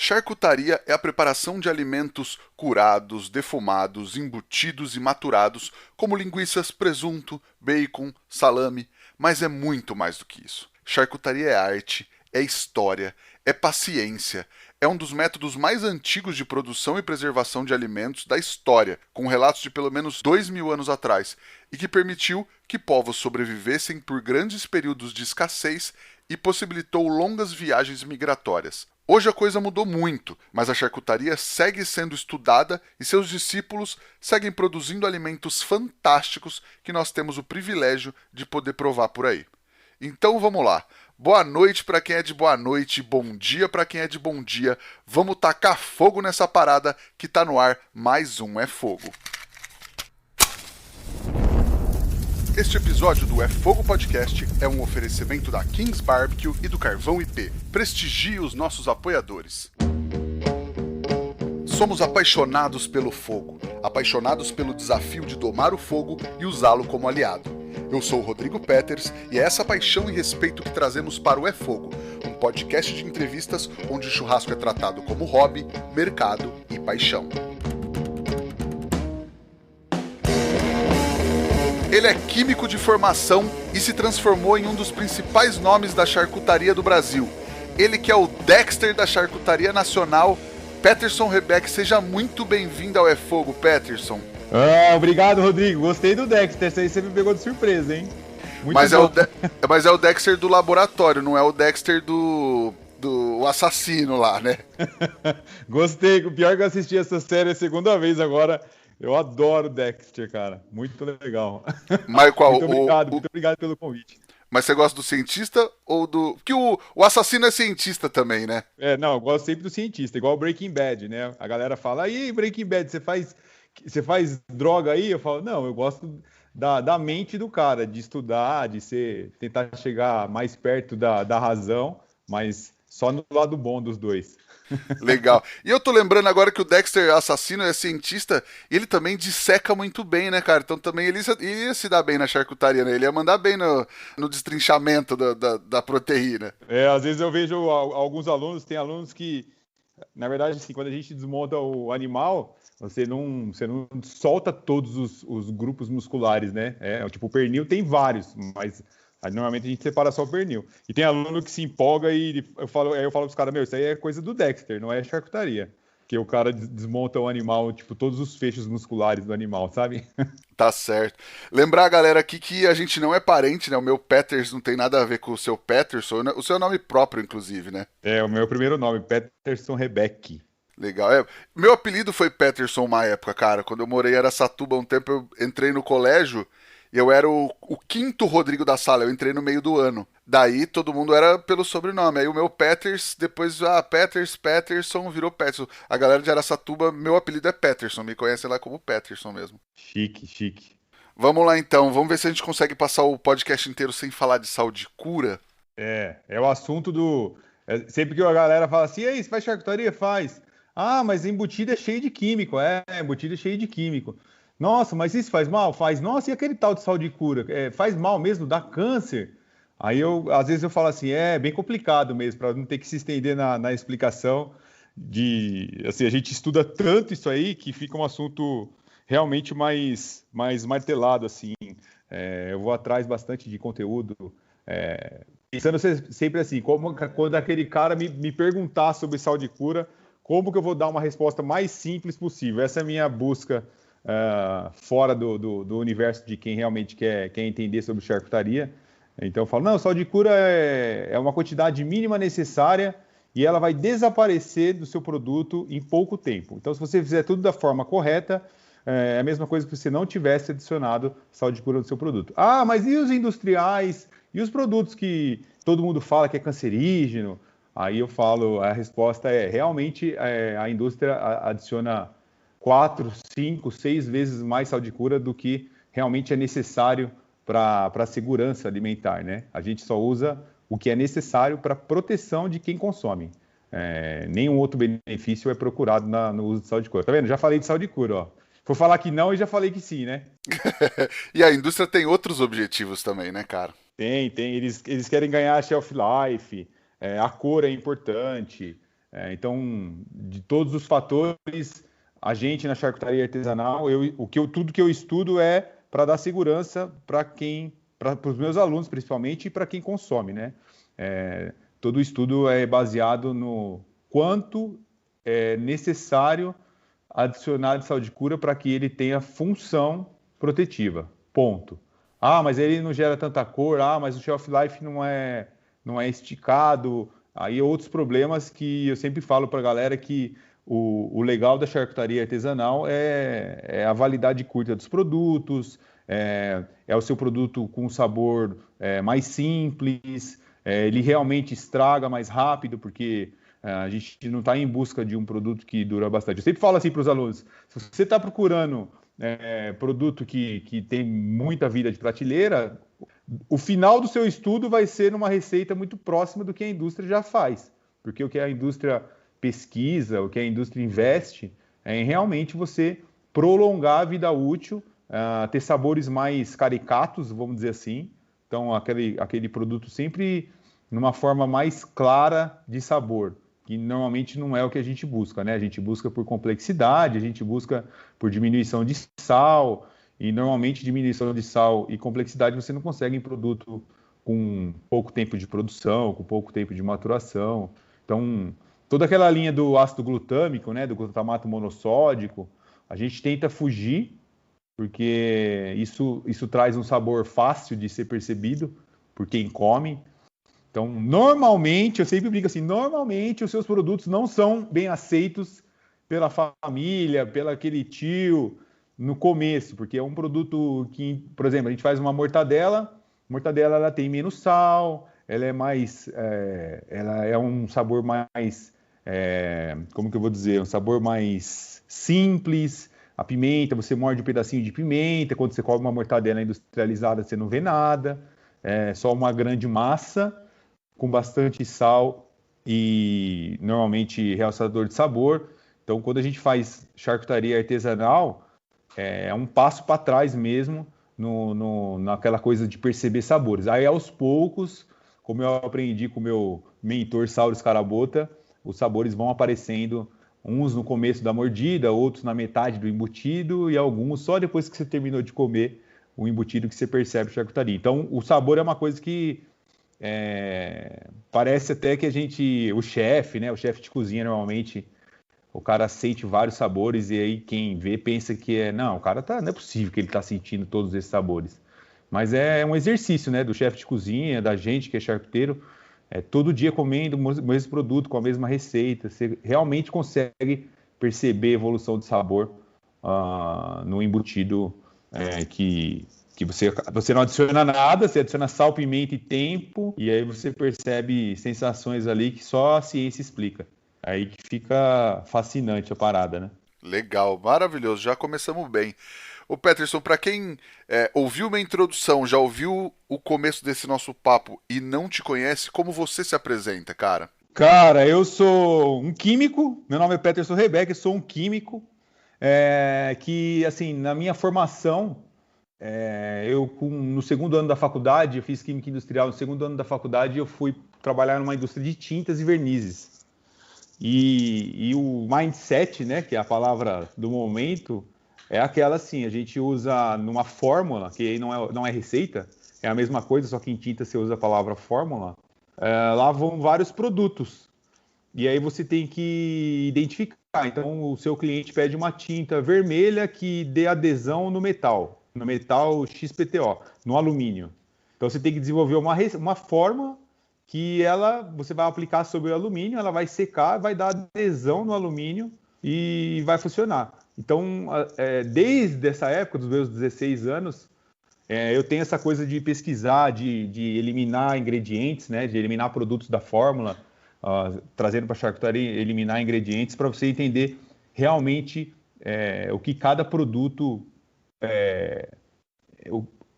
Charcutaria é a preparação de alimentos curados, defumados, embutidos e maturados, como linguiças, presunto, bacon, salame, mas é muito mais do que isso. Charcutaria é arte, é história, é paciência. É um dos métodos mais antigos de produção e preservação de alimentos da história, com relatos de pelo menos 2.000 anos atrás, e que permitiu que povos sobrevivessem por grandes períodos de escassez e possibilitou longas viagens migratórias. Hoje a coisa mudou muito, mas a charcutaria segue sendo estudada e seus discípulos seguem produzindo alimentos fantásticos que nós temos o privilégio de poder provar por aí. Então vamos lá. Boa noite para quem é de boa noite, bom dia para quem é de bom dia. Vamos tacar fogo nessa parada que tá no ar. Mais um É Fogo. Este episódio do É Fogo Podcast é um oferecimento da Kings Barbecue e do Carvão IP. Prestigie os nossos apoiadores. Somos apaixonados pelo fogo, apaixonados pelo desafio de domar o fogo e usá-lo como aliado. Eu sou o Rodrigo Peters e é essa paixão e respeito que trazemos para o É Fogo, um podcast de entrevistas onde o churrasco é tratado como hobby, mercado e paixão. Ele é químico de formação e se transformou em um dos principais nomes da charcutaria do Brasil. Ele que é o Dexter da charcutaria nacional, Peterson Rebeck. Seja muito bem-vindo ao É Fogo, Peterson. Obrigado, Rodrigo. Gostei do Dexter. Esse aí você me pegou de surpresa, hein? Muito mas, bom. Mas é o Dexter do laboratório, não é o Dexter do assassino lá, né? Gostei. O pior que eu assisti essa série a segunda vez agora. Eu adoro Dexter, cara. Muito legal. Mas qual? Muito obrigado pelo convite. Mas você gosta do cientista ou do... Porque o assassino é cientista também, né? Não, eu gosto sempre do cientista, igual o Breaking Bad, né? A galera fala, aí Breaking Bad, você faz droga aí? Eu falo, não, eu gosto da mente do cara, de estudar, tentar chegar mais perto da razão, mas só no lado bom dos dois. Legal. E eu tô lembrando agora que o Dexter assassino é cientista e ele também disseca muito bem, né, cara? Então também ele ia se dar bem na charcutaria, né? Ele ia mandar bem no destrinchamento da proteína. Às vezes eu vejo alguns alunos, tem alunos que, na verdade, assim, quando a gente desmonta o animal, você não solta todos os grupos musculares, né? Tipo, o pernil tem vários, mas normalmente a gente separa só o pernil. E tem aluno que se empolga e eu falo pros caras, isso aí é coisa do Dexter, não é charcutaria. Que o cara desmonta o animal, tipo, todos os feixes musculares do animal, sabe? Tá certo. Lembrar a galera aqui que a gente não é parente, né? O meu Peters não tem nada a ver com o seu Peterson, né? O seu nome próprio, inclusive, né? O meu primeiro nome, Peterson Rebeck. Legal. Meu apelido foi Peterson uma época, cara. Quando eu morei em Araçatuba um tempo, eu entrei no colégio e eu era o quinto Rodrigo da sala. Eu entrei no meio do ano. Daí todo mundo era pelo sobrenome. Aí o meu Peters, depois, Peterson, virou Peterson. A galera de Araçatuba, meu apelido é Peterson. Me conhece lá como Peterson mesmo. Chique. Vamos lá então. Vamos ver se a gente consegue passar o podcast inteiro sem falar de sal de cura. É o assunto do... sempre que a galera fala assim, aí, você faz charcutaria? Faz. Ah, mas embutido é cheio de químico. Embutido é cheio de químico. Nossa, mas isso faz mal? Faz. Nossa, e aquele tal de sal de cura? Faz mal mesmo? Dá câncer? Aí às vezes eu falo assim, é bem complicado mesmo, para não ter que se estender na explicação assim, a gente estuda tanto isso aí que fica um assunto realmente mais martelado, assim. Eu vou atrás bastante de conteúdo, pensando sempre assim, quando aquele cara me perguntar sobre sal de cura, como que eu vou dar uma resposta mais simples possível? Essa é a minha busca fora do universo de quem realmente quer entender sobre charcutaria. Então eu falo, não, sal de cura é uma quantidade mínima necessária e ela vai desaparecer do seu produto em pouco tempo. Então se você fizer tudo da forma correta, é a mesma coisa que você não tivesse adicionado sal de cura no seu produto. Ah, mas e os industriais? E os produtos que todo mundo fala que é cancerígeno? Aí eu falo, a resposta realmente a indústria adiciona 4, 5, 6 vezes mais sal de cura do que realmente é necessário para a segurança alimentar, né? A gente só usa o que é necessário para proteção de quem consome. Nenhum outro benefício é procurado no uso de sal de cura. Tá vendo? Já falei de sal de cura, ó. Vou falar que não e já falei que sim, né? E a indústria tem outros objetivos também, né, cara? Tem. Eles querem ganhar shelf life, a cor é importante, Então, de todos os fatores, a gente na charcutaria artesanal, tudo que eu estudo é para dar segurança para os meus alunos principalmente e para quem consome, né? Todo o estudo é baseado no quanto é necessário adicionar de sal de cura para que ele tenha função protetiva. Ponto. Mas ele não gera tanta cor, mas o shelf life não é esticado. Aí outros problemas que eu sempre falo para a galera que o legal da charcutaria artesanal é a validade curta dos produtos, é o seu produto com sabor mais simples, ele realmente estraga mais rápido, porque a gente não está em busca de um produto que dura bastante. Eu sempre falo assim para os alunos, se você está procurando produto que tem muita vida de prateleira, o final do seu estudo vai ser numa receita muito próxima do que a indústria já faz, porque o que a indústria pesquisa, o que a indústria investe é em realmente você prolongar a vida útil, ter sabores mais caricatos, vamos dizer assim. Então, aquele produto sempre numa forma mais clara de sabor, que normalmente não é o que a gente busca, né? A gente busca por complexidade, a gente busca por diminuição de sal, e normalmente diminuição de sal e complexidade você não consegue em produto com pouco tempo de produção, com pouco tempo de maturação. Então, toda aquela linha do ácido glutâmico, né, do glutamato monossódico, a gente tenta fugir, porque isso traz um sabor fácil de ser percebido por quem come. Então, normalmente, eu sempre brinco assim, normalmente os seus produtos não são bem aceitos pela família, pelo aquele tio, no começo, porque é um produto que, por exemplo, a gente faz uma mortadela ela tem menos sal, ela é um sabor mais, como que eu vou dizer, um sabor mais simples. A pimenta, você morde um pedacinho de pimenta, quando você come uma mortadela industrializada, você não vê nada, é só uma grande massa com bastante sal e normalmente realçador de sabor. Então, quando a gente faz charcutaria artesanal, é um passo para trás mesmo naquela coisa de perceber sabores. Aí, aos poucos, como eu aprendi com o meu mentor Saulo Scarabota, os sabores vão aparecendo, uns no começo da mordida, outros na metade do embutido e alguns só depois que você terminou de comer o embutido que você percebe charcutaria. Então, o sabor é uma coisa que parece até que o chefe, né, o chefe de cozinha normalmente, o cara sente vários sabores e aí quem vê pensa que não, o cara não é possível que ele está sentindo todos esses sabores. Mas é um exercício, né, do chefe de cozinha, da gente que é charcuteiro, todo dia comendo o mesmo produto, com a mesma receita. Você realmente consegue perceber a evolução de sabor no embutido que você não adiciona nada, você adiciona sal, pimenta e tempo, e aí você percebe sensações ali que só a ciência explica. Aí que fica fascinante a parada, né? Legal, maravilhoso, já começamos bem. Ô Peterson, para quem ouviu uma introdução, já ouviu o começo desse nosso papo e não te conhece, como você se apresenta, cara? Cara, eu sou um químico, meu nome é Peterson Rebeck, eu sou um químico que, assim, na minha formação, no segundo ano da faculdade, eu fiz Química Industrial, no segundo ano da faculdade eu fui trabalhar numa indústria de tintas e vernizes. E o mindset, né, que é a palavra do momento, é aquela assim, a gente usa numa fórmula, que não é receita, é a mesma coisa, só que em tinta você usa a palavra fórmula, lá vão vários produtos. E aí você tem que identificar. Então, o seu cliente pede uma tinta vermelha que dê adesão no metal XPTO, no alumínio. Então, você tem que desenvolver uma forma que você vai aplicar sobre o alumínio, ela vai secar, vai dar adesão no alumínio e vai funcionar. Então, desde essa época, dos meus 16 anos, eu tenho essa coisa de pesquisar, de eliminar ingredientes, né, de eliminar produtos da fórmula, trazendo para a charcutaria, eliminar ingredientes para você entender realmente o que cada produto,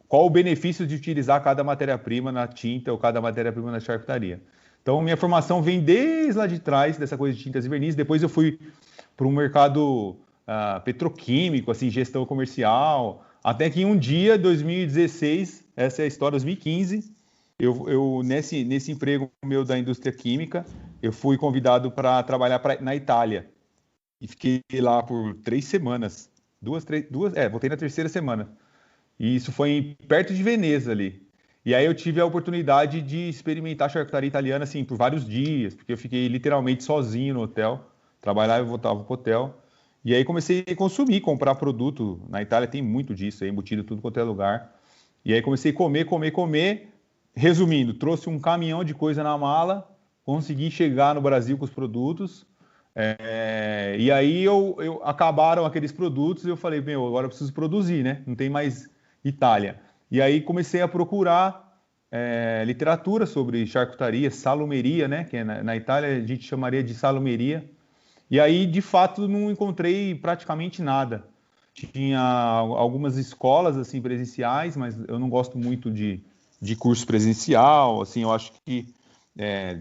qual o benefício de utilizar cada matéria-prima na tinta ou cada matéria-prima na charcutaria. Então, minha formação vem desde lá de trás, dessa coisa de tintas e vernizes. Depois eu fui para um mercado petroquímico, assim, gestão comercial, até que um dia, 2016, essa é a história, 2015, eu nesse emprego meu da indústria química, eu fui convidado para trabalhar na Itália. E fiquei lá por 3 semanas. Voltei na terceira semana. E isso foi perto de Veneza ali. E aí eu tive a oportunidade de experimentar charcutaria italiana, assim, por vários dias, porque eu fiquei literalmente sozinho no hotel. Trabalhava e voltava pro hotel. E aí comecei a consumir, comprar produto. Na Itália tem muito disso, é embutido tudo quanto é lugar. E aí comecei a comer, comer, comer. Resumindo, trouxe um caminhão de coisa na mala, consegui chegar no Brasil com os produtos. E aí acabaram aqueles produtos e eu falei, meu, agora eu preciso produzir, né? Não tem mais Itália. E aí comecei a procurar literatura sobre charcutaria, salumeria, né? Que na Itália a gente chamaria de salumeria. E aí, de fato, não encontrei praticamente nada. Tinha algumas escolas assim presenciais, mas eu não gosto muito de curso presencial. Assim, eu acho que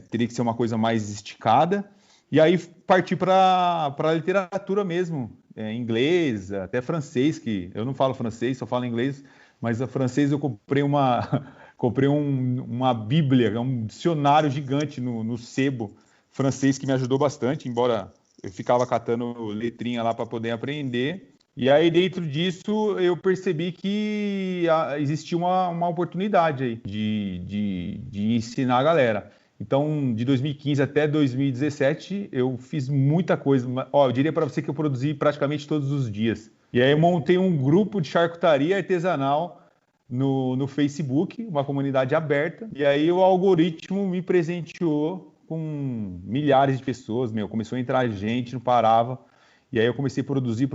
teria que ser uma coisa mais esticada. E aí parti para a literatura mesmo, inglês, até francês, que eu não falo francês, só falo inglês, mas a francês eu comprei uma bíblia, um dicionário gigante no sebo francês que me ajudou bastante, embora eu ficava catando letrinha lá para poder aprender. E aí, dentro disso, eu percebi que existia uma oportunidade aí de ensinar a galera. Então, de 2015 até 2017, eu fiz muita coisa. Ó, eu diria para você que eu produzi praticamente todos os dias. E aí, eu montei um grupo de charcutaria artesanal no Facebook, uma comunidade aberta. E aí, o algoritmo me presenteou com milhares de pessoas. Começou a entrar gente, não parava. E aí, eu comecei a produzir.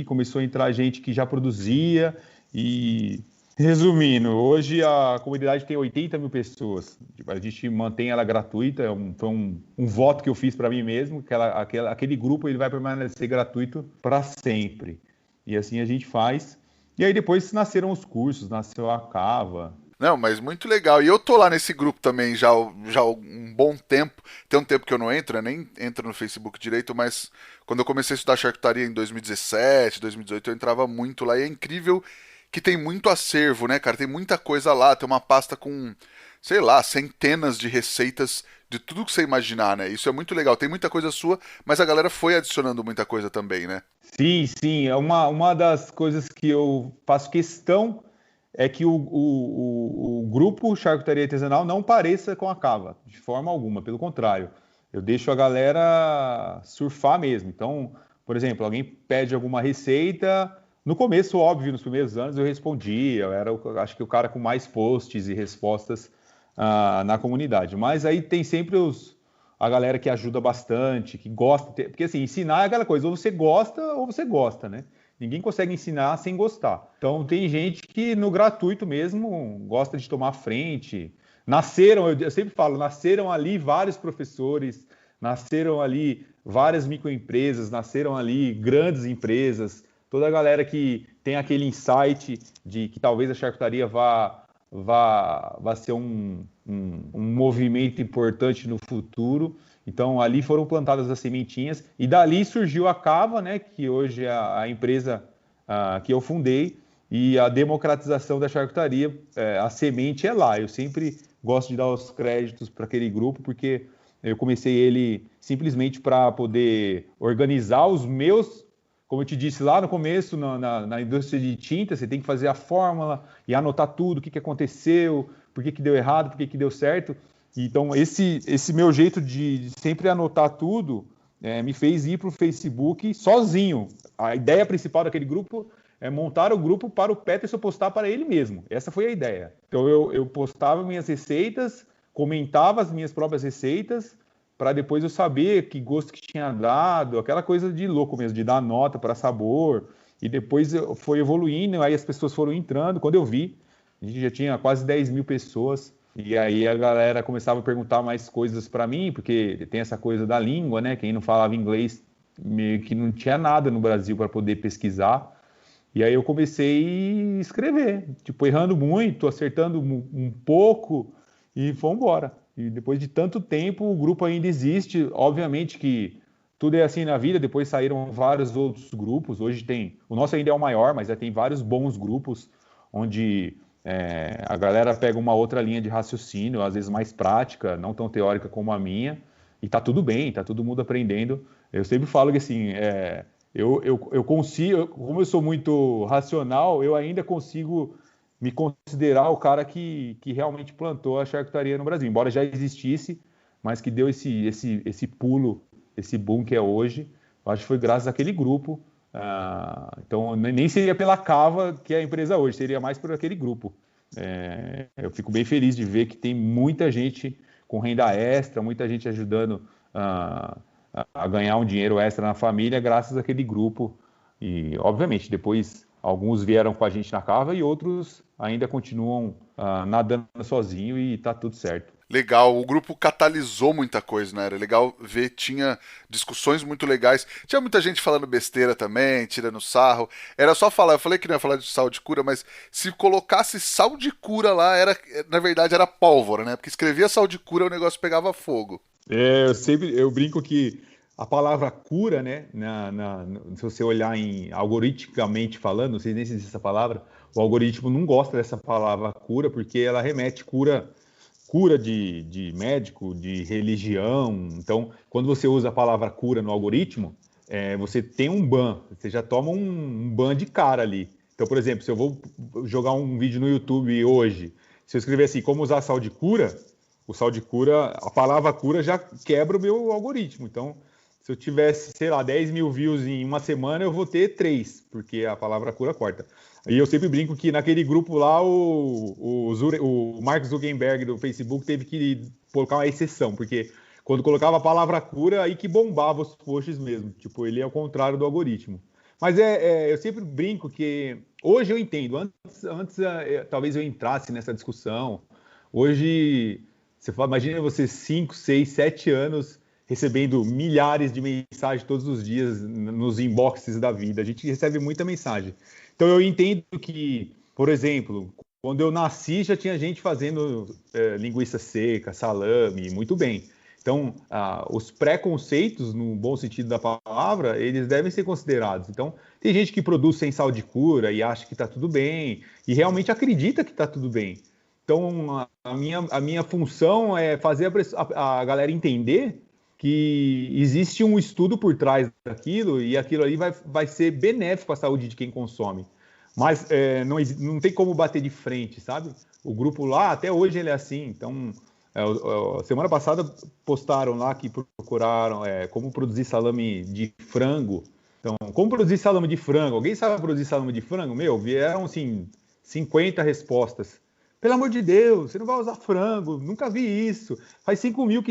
Começou a entrar gente que já produzia. E resumindo, hoje a comunidade tem 80 mil pessoas. A gente mantém ela gratuita, foi um voto que eu fiz para mim mesmo, que aquele grupo ele vai permanecer gratuito para sempre. E assim a gente faz. E aí depois nasceram os cursos, nasceu a Cava. Não, mas muito legal. E eu tô lá nesse grupo também já há um bom tempo. Tem um tempo que eu não entro, eu nem entro no Facebook direito, mas quando eu comecei a estudar charcutaria em 2017, 2018, eu entrava muito lá. E é incrível que tem muito acervo, né, cara? Tem muita coisa lá. Tem uma pasta com, sei lá, centenas de receitas de tudo que você imaginar, né? Isso é muito legal. Tem muita coisa sua, mas a galera foi adicionando muita coisa também, né? Sim, sim, é uma das coisas que eu faço questão é que o grupo Charcutaria Artesanal não pareça com a Cava, de forma alguma, pelo contrário. Eu deixo a galera surfar mesmo. Então, por exemplo, alguém pede alguma receita, no começo, óbvio, nos primeiros anos eu respondia, eu era, acho que o cara com mais posts e respostas na comunidade. Mas aí tem sempre a galera que ajuda bastante, que gosta, porque assim, ensinar é aquela coisa, ou você gosta, né? Ninguém consegue ensinar sem gostar. Então tem gente que no gratuito mesmo gosta de tomar frente. Nasceram, eu sempre falo, nasceram ali vários professores, nasceram ali várias microempresas, nasceram ali grandes empresas, toda a galera que tem aquele insight de que talvez a charcutaria vá ser um movimento importante no futuro. Então, ali foram plantadas as sementinhas e dali surgiu a Cava, né, que hoje é a empresa que eu fundei, e a democratização da charcutaria, a semente é lá. Eu sempre gosto de dar os créditos para aquele grupo, porque eu comecei ele simplesmente para poder organizar os meus, como eu te disse lá no começo, na indústria de tinta, você tem que fazer a fórmula e anotar tudo, o que aconteceu, por que deu errado, por que deu certo. Então, esse meu jeito de sempre anotar tudo me fez ir para o Facebook sozinho. A ideia principal daquele grupo é montar o grupo para o Peterson postar para ele mesmo. Essa foi a ideia. Então, eu postava minhas receitas, comentava as minhas próprias receitas, para depois eu saber que gosto que tinha dado, aquela coisa de louco mesmo, de dar nota para sabor. E depois foi evoluindo, aí as pessoas foram entrando. Quando eu vi, a gente já tinha quase 10 mil pessoas. E aí a galera começava a perguntar mais coisas para mim, porque tem essa coisa da língua, né? Quem não falava inglês, meio que não tinha nada no Brasil para poder pesquisar. E aí eu comecei a escrever, tipo, errando muito, acertando um pouco, e fomos embora. E depois de tanto tempo, o grupo ainda existe. Obviamente que tudo é assim na vida, depois saíram vários outros grupos. Hoje tem, o nosso ainda é o maior, mas já tem vários bons grupos, onde a galera pega uma outra linha de raciocínio, às vezes mais prática, não tão teórica como a minha, E tá tudo bem, tá todo mundo aprendendo. Eu sempre falo que assim, eu consigo, como eu sou muito racional, eu ainda consigo me considerar o cara que realmente plantou a charcutaria no Brasil, embora já existisse, mas que deu esse pulo, esse boom que é hoje. Eu acho que foi graças àquele grupo. Então, nem seria pela Cava que é a empresa hoje, seria mais por aquele grupo. Eu fico bem feliz de ver que tem muita gente com renda extra, muita gente ajudando a ganhar um dinheiro extra na família, graças àquele grupo. E, obviamente, depois alguns vieram com a gente na Cava e outros ainda continuam nadando sozinho e tá tudo certo. Legal, o grupo catalisou muita coisa, né? Era legal ver, tinha discussões muito legais. Tinha muita gente falando besteira também, tirando sarro. Era só falar, eu falei que não ia falar de sal de cura, mas se colocasse sal de cura lá, na verdade era pólvora, né? Porque escrevia sal de cura, o negócio pegava fogo. Eu brinco que a palavra cura, né, se você olhar algoritmicamente falando, não sei nem se existe essa palavra, o algoritmo não gosta dessa palavra cura porque ela remete cura de médico, de religião. Então, quando você usa a palavra cura no algoritmo, você tem um ban, você já toma um ban de cara ali. Então, por exemplo, se eu vou jogar um vídeo no YouTube hoje, se eu escrever assim, como usar sal de cura, o sal de cura, a palavra cura já quebra o meu algoritmo. Então, se eu tivesse, sei lá, 10 mil views em uma semana, eu vou ter 3, porque a palavra cura corta. E eu sempre brinco que naquele grupo lá, o Mark Zuckerberg do Facebook teve que colocar uma exceção, porque quando colocava a palavra cura, aí que bombava os posts mesmo. Tipo, ele é o contrário do algoritmo. Mas eu sempre brinco que hoje eu entendo. Antes talvez eu entrasse nessa discussão. Hoje, imagina você 5, 6, 7 anos recebendo milhares de mensagens todos os dias nos inboxes da vida. A gente recebe muita mensagem. Então eu entendo que, por exemplo, quando eu nasci já tinha gente fazendo linguiça seca, salame, muito bem. Então, os preconceitos, no bom sentido da palavra, eles devem ser considerados. Então, tem gente que produz sem sal de cura e acha que está tudo bem, e realmente acredita que está tudo bem. Então, a minha função é fazer a galera entender que existe um estudo por trás daquilo e aquilo ali vai ser benéfico à saúde de quem consome. Mas não tem como bater de frente, sabe? O grupo lá, até hoje ele é assim. Então, semana passada postaram lá que procuraram como produzir salame de frango. Então, como produzir salame de frango? Alguém sabe produzir salame de frango? Meu, vieram assim 50 respostas. Pelo amor de Deus, você não vai usar frango, nunca vi isso. Faz 5 mil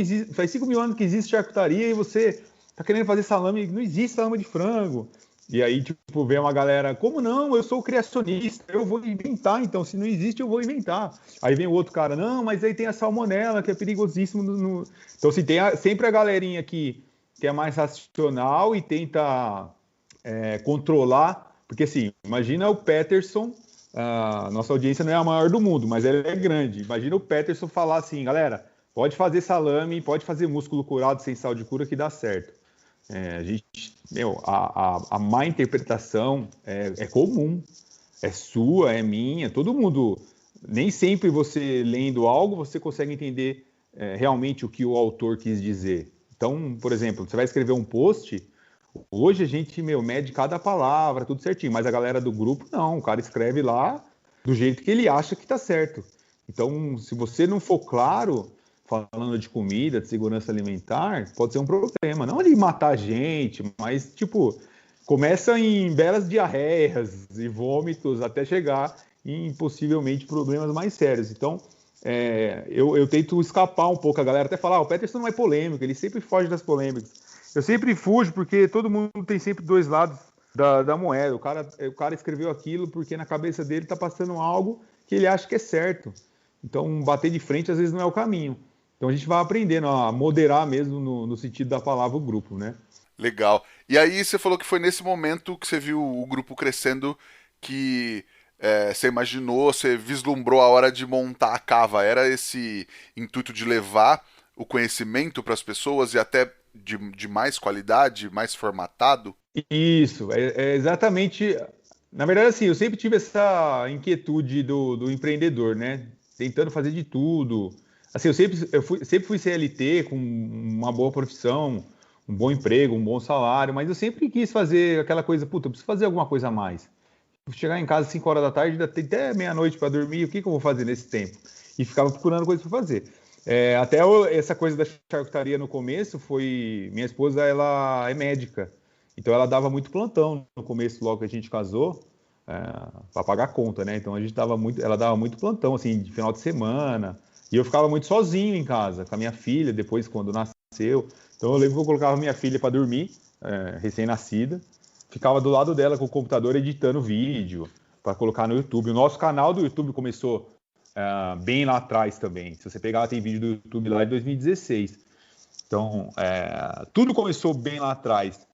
anos que existe charcutaria e você tá querendo fazer salame, não existe salame de frango. E aí, tipo, vem uma galera, como não? Eu sou o criacionista, eu vou inventar, então, se não existe, eu vou inventar. Aí vem o outro cara, não, mas aí tem a salmonela, que é perigosíssimo. Então, assim, tem sempre a galerinha que é mais racional e tenta controlar, porque assim, imagina o Peterson, nossa audiência não é a maior do mundo, mas ela é grande. Imagina o Peterson falar assim, galera, pode fazer salame, pode fazer músculo curado sem sal de cura que dá certo. A má interpretação é comum, é sua, é minha, todo mundo. Nem sempre você lendo algo você consegue entender realmente o que o autor quis dizer. Então, por exemplo, você vai escrever um post, hoje a gente mede cada palavra, tudo certinho, mas a galera do grupo não, o cara escreve lá do jeito que ele acha que está certo. Então, se você não for claro falando de comida, de segurança alimentar, pode ser um problema. Não de matar gente, mas, tipo, começa em belas diarreias e vômitos até chegar em, possivelmente, problemas mais sérios. Então, eu tento escapar um pouco. A galera até fala, o Peterson não é polêmico, ele sempre foge das polêmicas. Eu sempre fujo, porque todo mundo tem sempre dois lados da moeda. O cara escreveu aquilo porque na cabeça dele está passando algo que ele acha que é certo. Então, bater de frente às vezes não é o caminho. Então, a gente vai aprendendo a moderar mesmo no sentido da palavra o grupo, né? Legal. E aí você falou que foi nesse momento que você viu o grupo crescendo que você imaginou, você vislumbrou a hora de montar a cava. Era esse intuito de levar o conhecimento para as pessoas e até de mais qualidade, mais formatado? Isso, é exatamente. Na verdade, assim, eu sempre tive essa inquietude do empreendedor, né? Tentando fazer de tudo. Assim, sempre fui CLT com uma boa profissão, um bom emprego, um bom salário, mas eu sempre quis fazer aquela coisa, puta, eu preciso fazer alguma coisa a mais. Chegar em casa às 5 horas da tarde, ainda tem até meia-noite para dormir, o que eu vou fazer nesse tempo? E ficava procurando coisa para fazer. Essa coisa da charcutaria no começo foi... Minha esposa, ela é médica, então ela dava muito plantão no começo, logo que a gente casou, para pagar a conta, né? Então ela dava muito plantão, assim, de final de semana, e eu ficava muito sozinho em casa, com a minha filha, depois quando nasceu. Então eu lembro que eu colocava minha filha para dormir, recém-nascida, ficava do lado dela com o computador editando vídeo para colocar no YouTube. O nosso canal do YouTube começou bem lá atrás também. Se você pegar, tem vídeo do YouTube lá de 2016. Então, tudo começou bem lá atrás.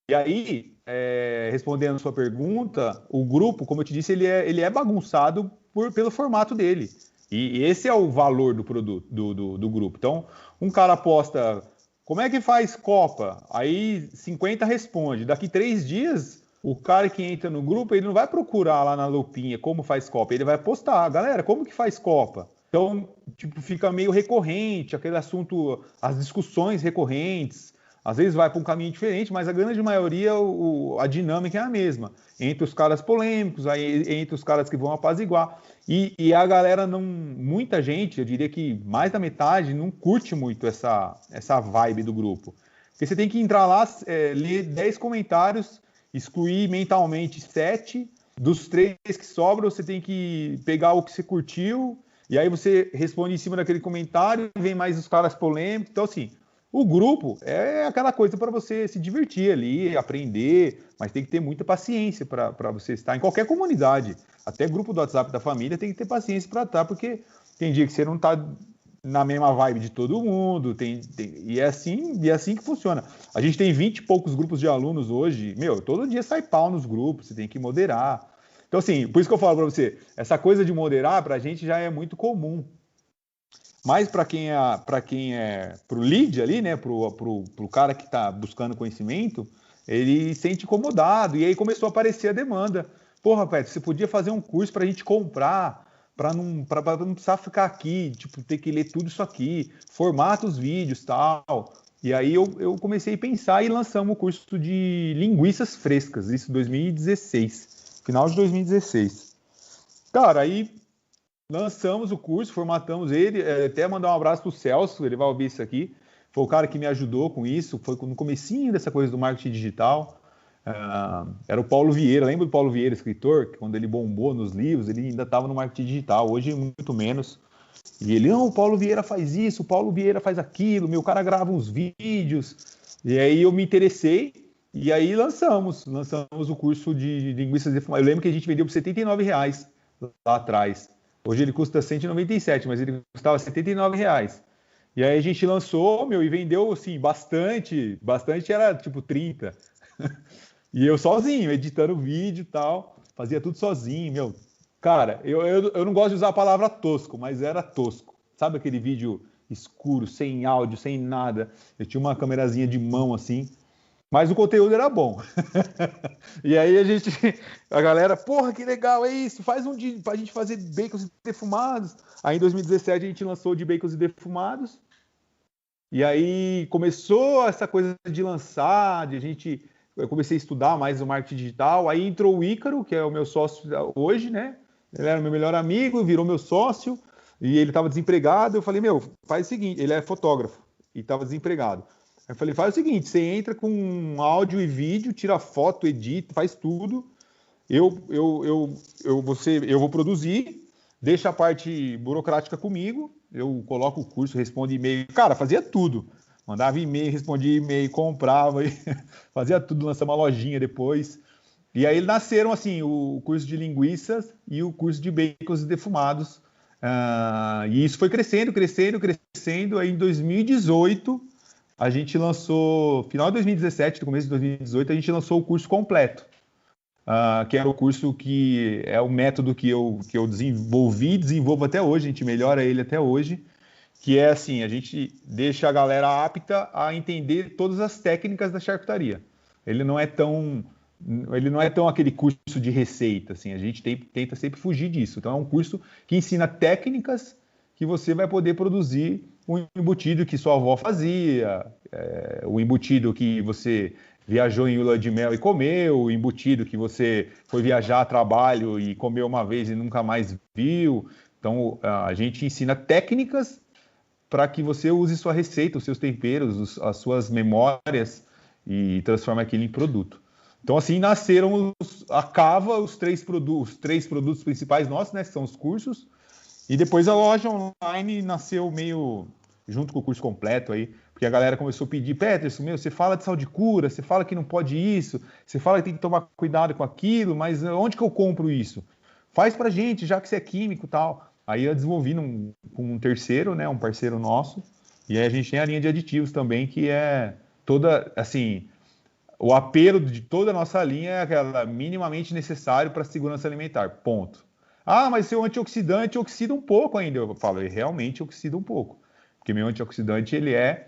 E aí, respondendo a sua pergunta, o grupo, como eu te disse, ele é bagunçado pelo formato dele. E esse é o valor do produto, do grupo. Então, um cara posta, como é que faz Copa? Aí 50 responde. Daqui 3 dias, o cara que entra no grupo, ele não vai procurar lá na lupinha como faz Copa, ele vai postar, galera, como que faz Copa? Então, tipo, fica meio recorrente, aquele assunto, as discussões recorrentes. Às vezes vai para um caminho diferente, mas a grande maioria, a dinâmica é a mesma. Entre os caras polêmicos, aí, entre os caras que vão apaziguar. E a galera não... Muita gente, eu diria que mais da metade, não curte muito essa vibe do grupo. Porque você tem que entrar lá, ler 10 comentários, excluir mentalmente 7. Dos 3 que sobram, você tem que pegar o que você curtiu, e aí você responde em cima daquele comentário, e vem mais os caras polêmicos. Então, assim... O grupo é aquela coisa para você se divertir ali, aprender, mas tem que ter muita paciência para você estar em qualquer comunidade. Até grupo do WhatsApp da família tem que ter paciência para estar, porque tem dia que você não está na mesma vibe de todo mundo, e é assim que funciona. A gente tem 20 e poucos grupos de alunos hoje, todo dia sai pau nos grupos, você tem que moderar. Então, assim, por isso que eu falo para você, essa coisa de moderar para a gente já é muito comum. Mas para quem é pro lead ali, né, pro cara que está buscando conhecimento, ele se sente incomodado. E aí começou a aparecer a demanda. Porra, Pet, você podia fazer um curso para a gente comprar, para não precisar ficar aqui, tipo, ter que ler tudo isso aqui, formata os vídeos, tal. E aí eu comecei a pensar e lançamos o curso de linguiças frescas, isso em 2016, final de 2016. Cara, aí lançamos o curso, formatamos ele, até mandar um abraço pro Celso, ele vai ouvir isso aqui. Foi o cara que me ajudou com isso, foi no comecinho dessa coisa do marketing digital. Era o Paulo Vieira, lembra do Paulo Vieira, escritor? Que quando ele bombou nos livros, ele ainda estava no marketing digital, hoje muito menos. E ele, não, o Paulo Vieira faz isso, o Paulo Vieira faz aquilo, meu cara grava uns vídeos. E aí eu me interessei, e aí lançamos o curso de linguiças defumadas. Eu lembro que a gente vendeu por R$ 79 lá atrás. Hoje ele custa 197, mas ele custava R$ 79. E aí a gente lançou, e vendeu, assim, bastante era tipo 30. E eu sozinho, editando vídeo e tal, fazia tudo sozinho, Cara, eu não gosto de usar a palavra tosco, mas era tosco. Sabe aquele vídeo escuro, sem áudio, sem nada? Eu tinha uma câmerazinha de mão, assim, mas o conteúdo era bom. E aí a galera, porra, que legal, é isso, faz um dia pra gente fazer bacons defumados. Aí em 2017 a gente lançou o de bacons defumados. E aí começou essa coisa de lançar, eu comecei a estudar mais o marketing digital. Aí entrou o Ícaro, que é o meu sócio hoje, né? Ele era meu melhor amigo, virou meu sócio, e ele estava desempregado. Eu falei, faz o seguinte, ele é fotógrafo e estava desempregado. Eu falei, faz o seguinte, você entra com áudio e vídeo, tira foto, edita, faz tudo. Eu vou produzir, deixa a parte burocrática comigo, eu coloco o curso, respondo e-mail. Cara, fazia tudo. Mandava e-mail, respondia e-mail, comprava, fazia tudo, lançava uma lojinha depois. E aí nasceram, assim, o curso de linguiças e o curso de bacons defumados. E isso foi crescendo. Aí em 2018... a gente lançou, final de 2017, no começo de 2018, a gente lançou o curso completo, que era o curso que é o método que eu desenvolvo até hoje, a gente melhora ele até hoje, que é assim, a gente deixa a galera apta a entender todas as técnicas da charcutaria. Ele não é tão aquele curso de receita, assim, a gente tenta sempre fugir disso. Então é um curso que ensina técnicas que você vai poder produzir o embutido que sua avó fazia, o embutido que você viajou em lua de mel e comeu, o embutido que você foi viajar a trabalho e comeu uma vez e nunca mais viu. Então, a gente ensina técnicas para que você use sua receita, os seus temperos, as suas memórias e transforme aquilo em produto. Então, assim, nasceram a Cava, os três produtos principais nossos, né, que são os cursos, e depois a loja online nasceu meio junto com o curso completo aí, porque a galera começou a pedir, Peterson, você fala de saúde de cura, você fala que não pode isso, você fala que tem que tomar cuidado com aquilo, mas onde que eu compro isso? Faz pra gente, já que você é químico e tal. Aí eu desenvolvi com um terceiro, né, um parceiro nosso, e aí a gente tem a linha de aditivos também, que é toda, assim, o apelo de toda a nossa linha é aquela minimamente necessário para a segurança alimentar, ponto. Ah, mas seu antioxidante oxida um pouco ainda. Eu falo, ele realmente oxida um pouco, porque meu antioxidante ele é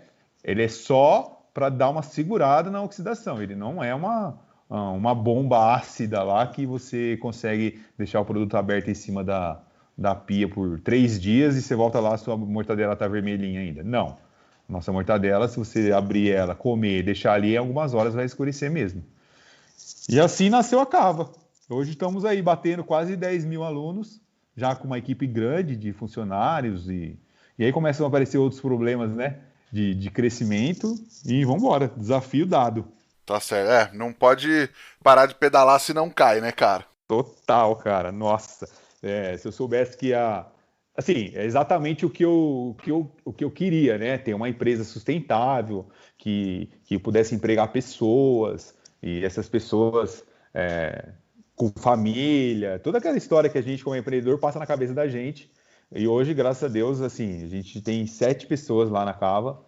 só para dar uma segurada na oxidação, ele não é uma bomba ácida lá que você consegue deixar o produto aberto em cima da pia por 3 dias e você volta lá, a sua mortadela está vermelhinha ainda. Não. Nossa mortadela, se você abrir ela, comer, deixar ali, em algumas horas vai escurecer mesmo. E assim nasceu a Cava. Hoje estamos aí batendo quase 10 mil alunos, já com uma equipe grande de funcionários, e aí começam a aparecer outros problemas, né? De crescimento, e vamos embora, desafio dado. Tá certo. Não pode parar de pedalar se não cai, né, cara? Total, cara. Nossa, se eu soubesse que assim, é exatamente o que eu queria, né? Ter uma empresa sustentável, que pudesse empregar pessoas, e essas pessoas com família, toda aquela história que a gente, como empreendedor, passa na cabeça da gente. E hoje, graças a Deus, assim, a gente tem 7 pessoas lá na Cava.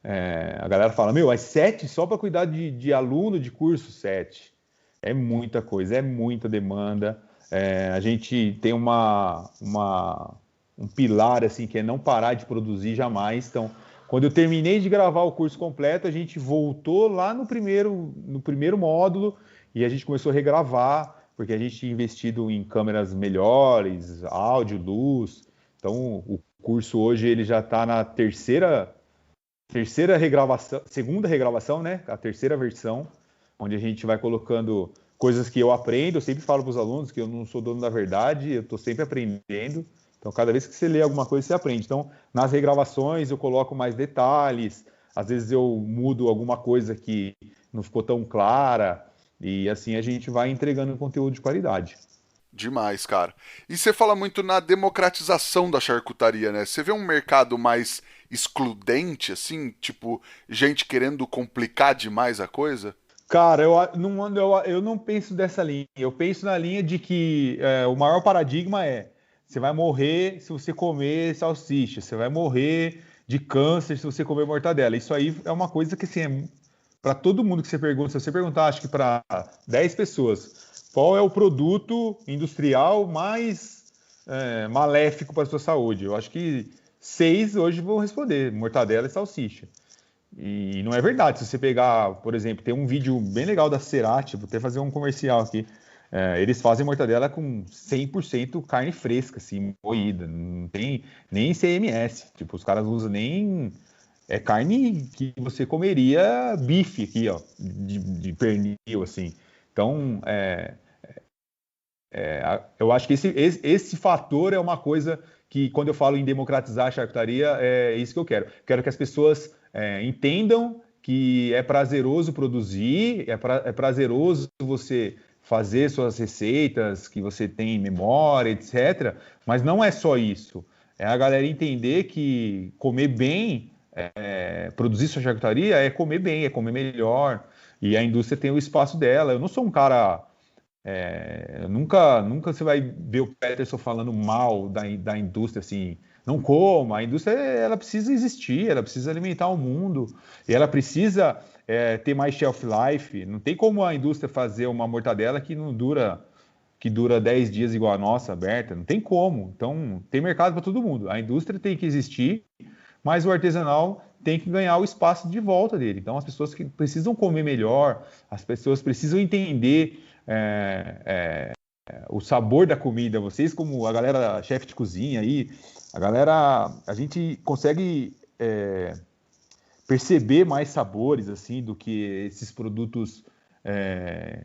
A galera fala, mas 7 só para cuidar de aluno de curso? 7. É muita coisa, é muita demanda. A gente tem um pilar assim que é não parar de produzir jamais. Então, quando eu terminei de gravar o curso completo, a gente voltou lá no primeiro módulo e a gente começou a regravar, porque a gente tinha investido em câmeras melhores, áudio, luz. Então, o curso hoje ele já está na terceira regravação, segunda regravação, né? A terceira versão, onde a gente vai colocando coisas que eu aprendo. Eu sempre falo para os alunos que eu não sou dono da verdade, eu estou sempre aprendendo. Então, cada vez que você lê alguma coisa, você aprende. Então, nas regravações, eu coloco mais detalhes. Às vezes, eu mudo alguma coisa que não ficou tão clara. E assim a gente vai entregando conteúdo de qualidade. Demais, cara. E você fala muito na democratização da charcutaria, né? Você vê um mercado mais excludente, assim, tipo, gente querendo complicar demais a coisa? Cara, eu não penso dessa linha. Eu penso na linha de que o maior paradigma é: você vai morrer se você comer salsicha, você vai morrer de câncer se você comer mortadela. Isso aí é uma coisa que, assim, para todo mundo que você pergunta, se você perguntar, acho que para 10 pessoas, qual é o produto industrial mais maléfico para a sua saúde? Eu acho que 6 hoje vão responder: mortadela e salsicha. E não é verdade. Se você pegar, por exemplo, tem um vídeo bem legal da Cerati, vou até fazer um comercial aqui. Eles fazem mortadela com 100% carne fresca, assim, moída. Não tem nem CMS. Tipo, os caras usam nem... É carne que você comeria bife aqui, ó, de pernil, assim. Então, eu acho que esse fator é uma coisa que, quando eu falo em democratizar a charcutaria, é isso que eu quero. Quero que as pessoas entendam que é prazeroso produzir, é prazeroso você fazer suas receitas, que você tem memória, etc. Mas não é só isso. É a galera entender que comer bem, produzir sua charcutaria é comer bem, é comer melhor. E a indústria tem o espaço dela. Eu não sou um cara... nunca você vai ver o Peterson falando mal da indústria, assim, não coma. A indústria, ela precisa existir, ela precisa alimentar o mundo, e ela precisa ter mais shelf life. Não tem como a indústria fazer uma mortadela que dura 10 dias igual a nossa, aberta. Não tem como. Então, tem mercado para todo mundo. A indústria tem que existir, mas o artesanal tem que ganhar o espaço de volta dele. Então, as pessoas que precisam comer melhor, as pessoas precisam entender o sabor da comida. Vocês, como a galera chefe de cozinha aí, a gente consegue perceber mais sabores assim do que esses produtos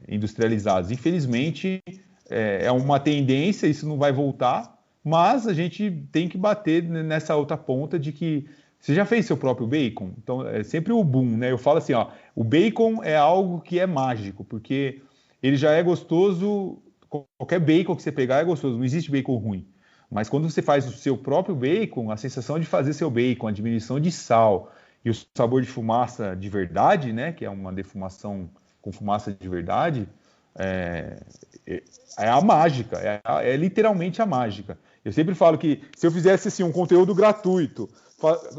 industrializados. Infelizmente, é uma tendência, isso não vai voltar, mas a gente tem que bater nessa outra ponta de que você já fez seu próprio bacon? Então, é sempre o boom, né? Eu falo assim, ó, o bacon é algo que é mágico, porque ele já é gostoso, qualquer bacon que você pegar é gostoso, não existe bacon ruim. Mas quando você faz o seu próprio bacon, a sensação de fazer seu bacon, a diminuição de sal e o sabor de fumaça de verdade, né? Que é uma defumação com fumaça de verdade, é, é a mágica, é literalmente a mágica. Eu sempre falo que se eu fizesse assim, um conteúdo gratuito,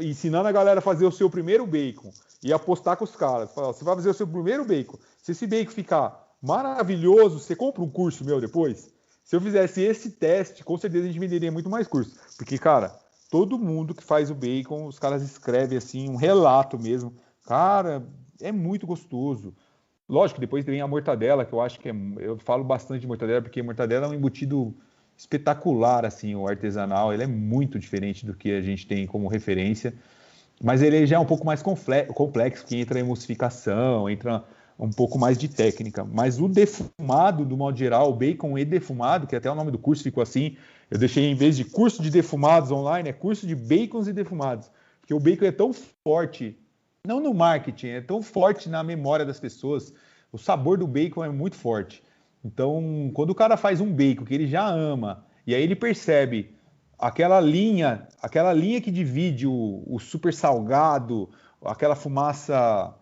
ensinando a galera a fazer o seu primeiro bacon e apostar com os caras, você vai fazer o seu primeiro bacon, se esse bacon ficar maravilhoso, você compra um curso meu depois? Se eu fizesse esse teste, com certeza a gente venderia muito mais curso. Porque, cara, todo mundo que faz o bacon, os caras escrevem assim, um relato mesmo. Cara, é muito gostoso. Lógico, depois vem a mortadela, que eu acho que eu falo bastante de mortadela, porque a mortadela é um embutido espetacular, assim, o artesanal. Ele é muito diferente do que a gente tem como referência, mas ele já é um pouco mais complexo, que entra emulsificação, entra um pouco mais de técnica. Mas o defumado, do modo geral, o bacon e defumado, que até o nome do curso ficou assim, eu deixei em vez de curso de defumados online, é curso de bacons e defumados. Porque o bacon é tão forte, não no marketing, é tão forte na memória das pessoas. O sabor do bacon é muito forte. Então, quando o cara faz um bacon que ele já ama, e aí ele percebe aquela linha que divide o super salgado, aquela fumaça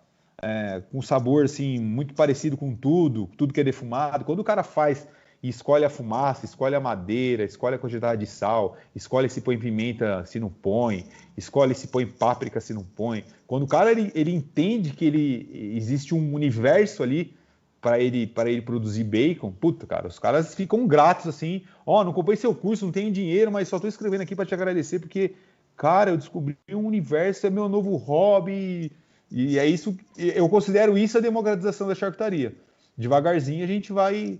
com sabor assim muito parecido com tudo que é defumado. Quando o cara faz e escolhe a fumaça, escolhe a madeira, escolhe a quantidade de sal, escolhe se põe pimenta se não põe, escolhe se põe páprica se não põe. Quando o cara ele entende que existe um universo ali para ele produzir bacon, puta, cara, os caras ficam gratos assim, ó, não comprei seu curso, não tenho dinheiro, mas só tô escrevendo aqui para te agradecer porque, cara, eu descobri um universo, é meu novo hobby, e é isso, eu considero isso a democratização da charcutaria. Devagarzinho a gente vai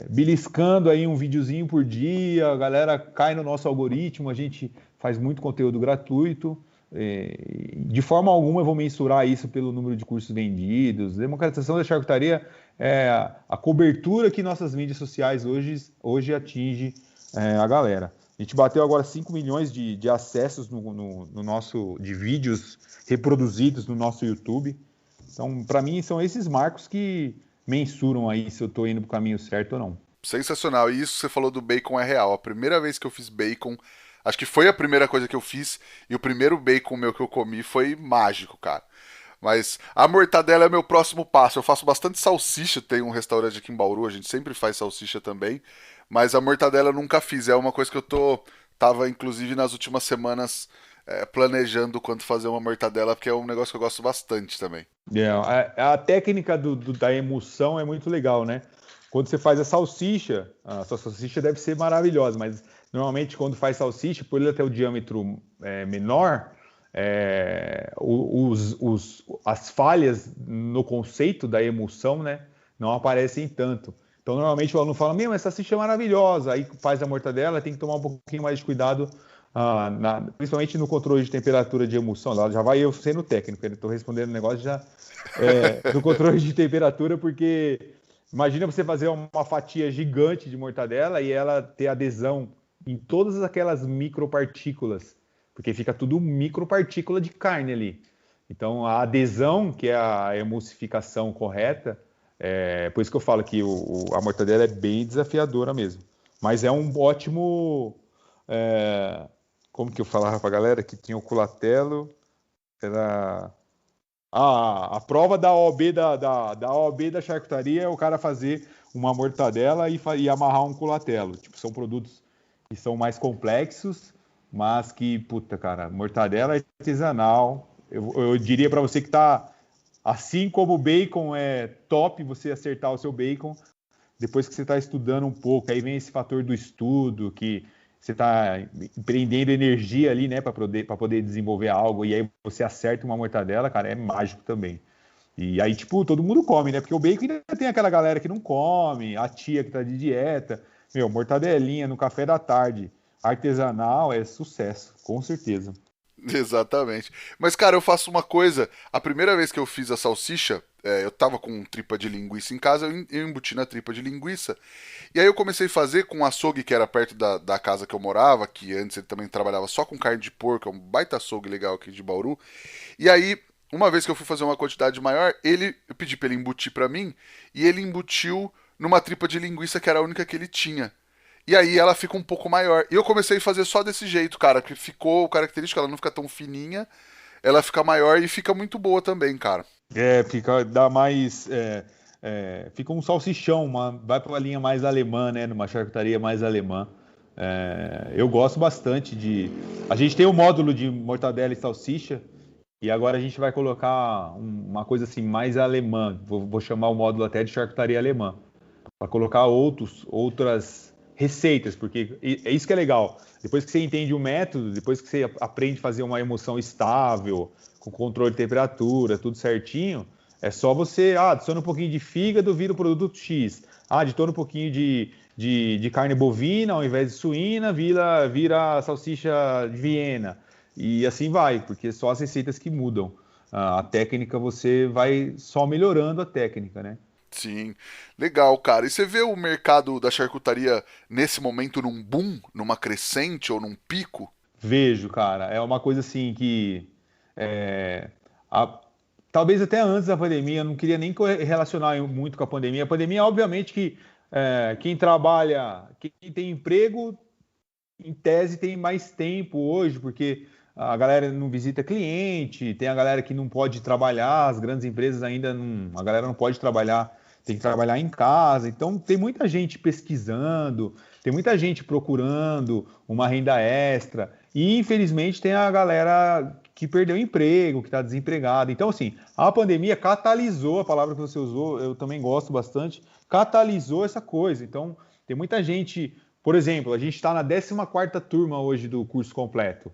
beliscando aí um videozinho por dia, a galera cai no nosso algoritmo, a gente faz muito conteúdo gratuito. De forma alguma eu vou mensurar isso pelo número de cursos vendidos. Democratização da charcutaria é a cobertura que nossas mídias sociais hoje atinge a galera. A gente bateu agora 5 milhões de acessos no nosso, de vídeos reproduzidos no nosso YouTube. Então, para mim, são esses marcos que mensuram aí se eu estou indo para o caminho certo ou não. Sensacional. E isso que você falou do bacon é real. A primeira vez que eu fiz bacon, acho que foi a primeira coisa que eu fiz, e o primeiro bacon meu que eu comi foi mágico, cara. Mas a mortadela é meu próximo passo. Eu faço bastante salsicha, tem um restaurante aqui em Bauru, a gente sempre faz salsicha também. Mas a mortadela eu nunca fiz. É uma coisa que tava inclusive nas últimas semanas planejando quanto fazer uma mortadela, porque é um negócio que eu gosto bastante também. A técnica da emulsão é muito legal, né? Quando você faz a sua salsicha deve ser maravilhosa, mas normalmente quando faz salsicha, por ele ter o diâmetro menor, as falhas no conceito da emulsão, né, não aparecem tanto. Então, normalmente o aluno fala, meu, essa salsicha é maravilhosa, aí faz a mortadela, tem que tomar um pouquinho mais de cuidado, principalmente no controle de temperatura de emulsão. Lá já vai eu sendo técnico, eu estou respondendo o negócio já no controle de temperatura, porque imagina você fazer uma fatia gigante de mortadela e ela ter adesão em todas aquelas micropartículas, porque fica tudo micropartícula de carne ali. Então, a adesão, que é a emulsificação correta, por isso que eu falo que a mortadela é bem desafiadora mesmo. Mas é um ótimo... como que eu falava pra galera? Que tinha o culatelo, era... a prova da OAB da OAB da charcutaria é o cara fazer uma mortadela e amarrar um culatelo. Tipo, são produtos que são mais complexos, mas que, puta, cara, mortadela é artesanal. Eu diria para você que tá, assim como o bacon é top você acertar o seu bacon, depois que você está estudando um pouco, aí vem esse fator do estudo, que você está empreendendo energia ali, né, para poder desenvolver algo, e aí você acerta uma mortadela, cara, é mágico também. E aí, tipo, todo mundo come, né? Porque o bacon ainda tem aquela galera que não come, a tia que tá de dieta. Meu, mortadelinha no café da tarde, artesanal, é sucesso, com certeza. Exatamente. Mas, cara, eu faço uma coisa. A primeira vez que eu fiz a salsicha, eu tava com tripa de linguiça em casa, eu embuti na tripa de linguiça. E aí eu comecei a fazer com um açougue que era perto da casa que eu morava, que antes ele também trabalhava só com carne de porco, é um baita açougue legal aqui de Bauru. E aí, uma vez que eu fui fazer uma quantidade maior, eu pedi pra ele embutir pra mim, e ele embutiu numa tripa de linguiça que era a única que ele tinha. E aí ela fica um pouco maior. E eu comecei a fazer só desse jeito, cara, que ficou característico, ela não fica tão fininha, ela fica maior e fica muito boa também, cara. Dá mais, fica um salsichão, vai para uma linha mais alemã, né? Numa charcutaria mais alemã. Eu gosto bastante de. A gente tem o módulo de mortadela e salsicha, e agora a gente vai colocar uma coisa assim mais alemã. Vou chamar o módulo até de charcutaria alemã, para colocar outras receitas, porque é isso que é legal. Depois que você entende o método, depois que você aprende a fazer uma emoção estável, com controle de temperatura, tudo certinho, é só você, adiciona um pouquinho de fígado, vira o produto X. Adiciona um pouquinho de carne bovina, ao invés de suína, vira salsicha de Viena. E assim vai, porque só as receitas que mudam. A técnica, você vai só melhorando a técnica, né? Sim, legal, cara. E você vê o mercado da charcutaria nesse momento num boom, numa crescente ou num pico? Vejo, cara. É uma coisa assim que é, a- talvez até antes da pandemia, eu não queria nem relacionar muito com a pandemia. A pandemia, obviamente, que quem trabalha, quem tem emprego, em tese tem mais tempo hoje, porque a galera não visita cliente, tem a galera que não pode trabalhar, as grandes empresas ainda não, a galera não pode trabalhar, tem que trabalhar em casa. Então tem muita gente pesquisando, tem muita gente procurando uma renda extra, e infelizmente tem a galera que perdeu o emprego, que está desempregada. Então, assim, a pandemia catalisou, a palavra que você usou, eu também gosto bastante, catalisou essa coisa. Então, tem muita gente, por exemplo, a gente está na 14ª turma hoje do curso completo.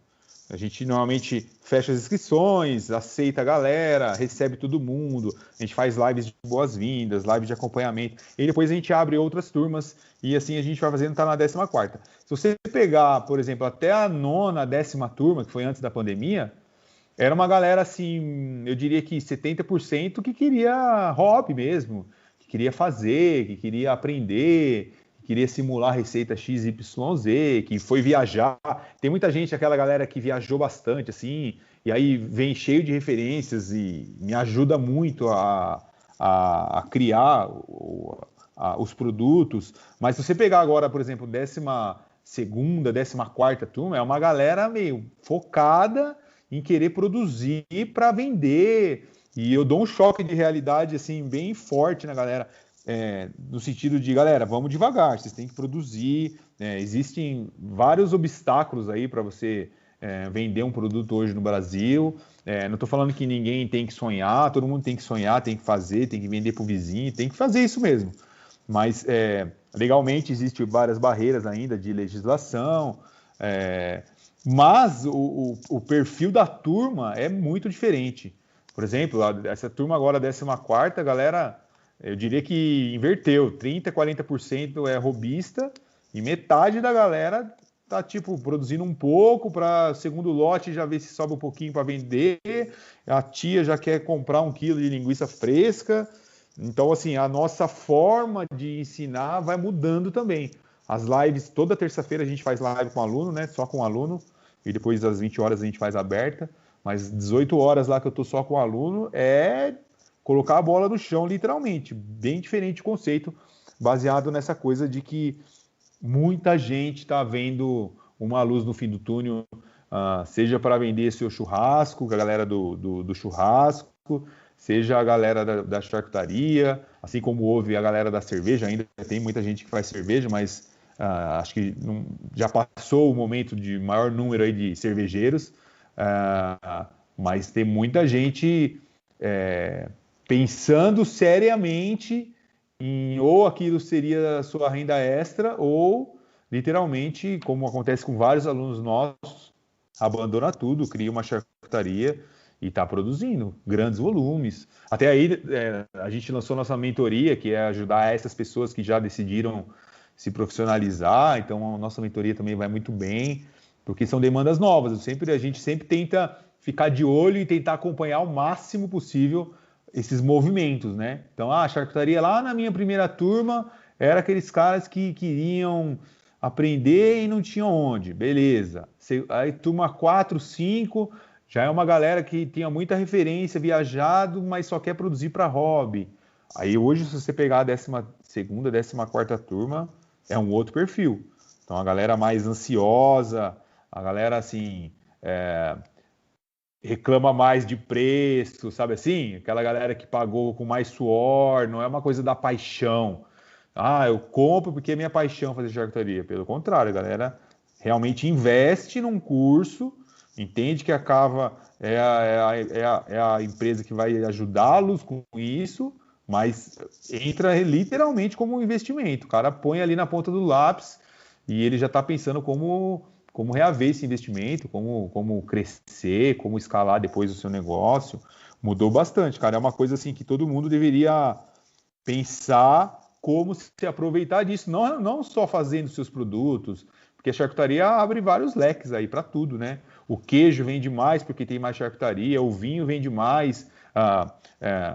A gente normalmente fecha as inscrições, aceita a galera, recebe todo mundo, a gente faz lives de boas-vindas, lives de acompanhamento, e depois a gente abre outras turmas, e assim a gente vai fazendo, tá na 14ª. Se você pegar, por exemplo, até a nona, 10ª turma, que foi antes da pandemia, era uma galera assim, eu diria que 70% que queria hobby mesmo, que queria fazer, que queria aprender, que queria simular a receita XYZ, que foi viajar. Tem muita gente, aquela galera que viajou bastante, assim, e aí vem cheio de referências e me ajuda muito a criar os produtos. Mas se você pegar agora, por exemplo, 12ª, 14ª turma, é uma galera meio focada em querer produzir para vender. E eu dou um choque de realidade assim bem forte na galera, no sentido de, galera, vamos devagar, vocês têm que produzir. Existem vários obstáculos aí para você vender um produto hoje no Brasil. Não estou falando que ninguém tem que sonhar, todo mundo tem que sonhar, tem que fazer, tem que vender para o vizinho, tem que fazer isso mesmo. Mas legalmente existem várias barreiras ainda de legislação, mas o perfil da turma é muito diferente. Por exemplo, essa turma agora, 14ª, galera, eu diria que inverteu, 30%, 40% é robista e metade da galera tá tipo produzindo um pouco para segundo lote já ver se sobe um pouquinho para vender. A tia já quer comprar 1 quilo de linguiça fresca. Então, assim, a nossa forma de ensinar vai mudando também. As lives, toda terça-feira a gente faz live com aluno, né? Só com aluno. E depois das 20 horas a gente faz aberta. Mas 18 horas lá que eu tô só com aluno é colocar a bola no chão, literalmente. Bem diferente o conceito, baseado nessa coisa de que muita gente está vendo uma luz no fim do túnel, seja para vender seu churrasco, com a galera do churrasco, seja a galera da charcutaria, assim como houve a galera da cerveja, ainda tem muita gente que faz cerveja, mas acho que já passou o momento de maior número aí de cervejeiros, mas tem muita gente pensando seriamente em ou aquilo seria a sua renda extra, ou literalmente, como acontece com vários alunos nossos, abandona tudo, cria uma charcutaria e está produzindo grandes volumes. Até aí, a gente lançou nossa mentoria, que é ajudar essas pessoas que já decidiram se profissionalizar. Então, a nossa mentoria também vai muito bem, porque são demandas novas. A gente sempre tenta ficar de olho e tentar acompanhar o máximo possível esses movimentos, né? Então, a charcutaria lá na minha primeira turma era aqueles caras que queriam aprender e não tinham onde. Beleza. Aí, turma 4, 5... já é uma galera que tinha muita referência, viajado, mas só quer produzir para hobby. Aí hoje, se você pegar a 12ª, 14ª turma, é um outro perfil. Então, a galera mais ansiosa, a galera, assim, reclama mais de preço, sabe assim? Aquela galera que pagou com mais suor, não é uma coisa da paixão. Ah, eu compro porque é minha paixão fazer charcutaria. Pelo contrário, a galera realmente investe num curso, entende que a Cava é a empresa que vai ajudá-los com isso, mas entra literalmente como um investimento. O cara põe ali na ponta do lápis e ele já está pensando como reaver esse investimento, como crescer, como escalar depois o seu negócio. Mudou bastante, cara. É uma coisa assim que todo mundo deveria pensar como se aproveitar disso, não só fazendo seus produtos, porque a charcutaria abre vários leques aí para tudo, né? O queijo vende mais porque tem mais charcutaria, o vinho vende mais,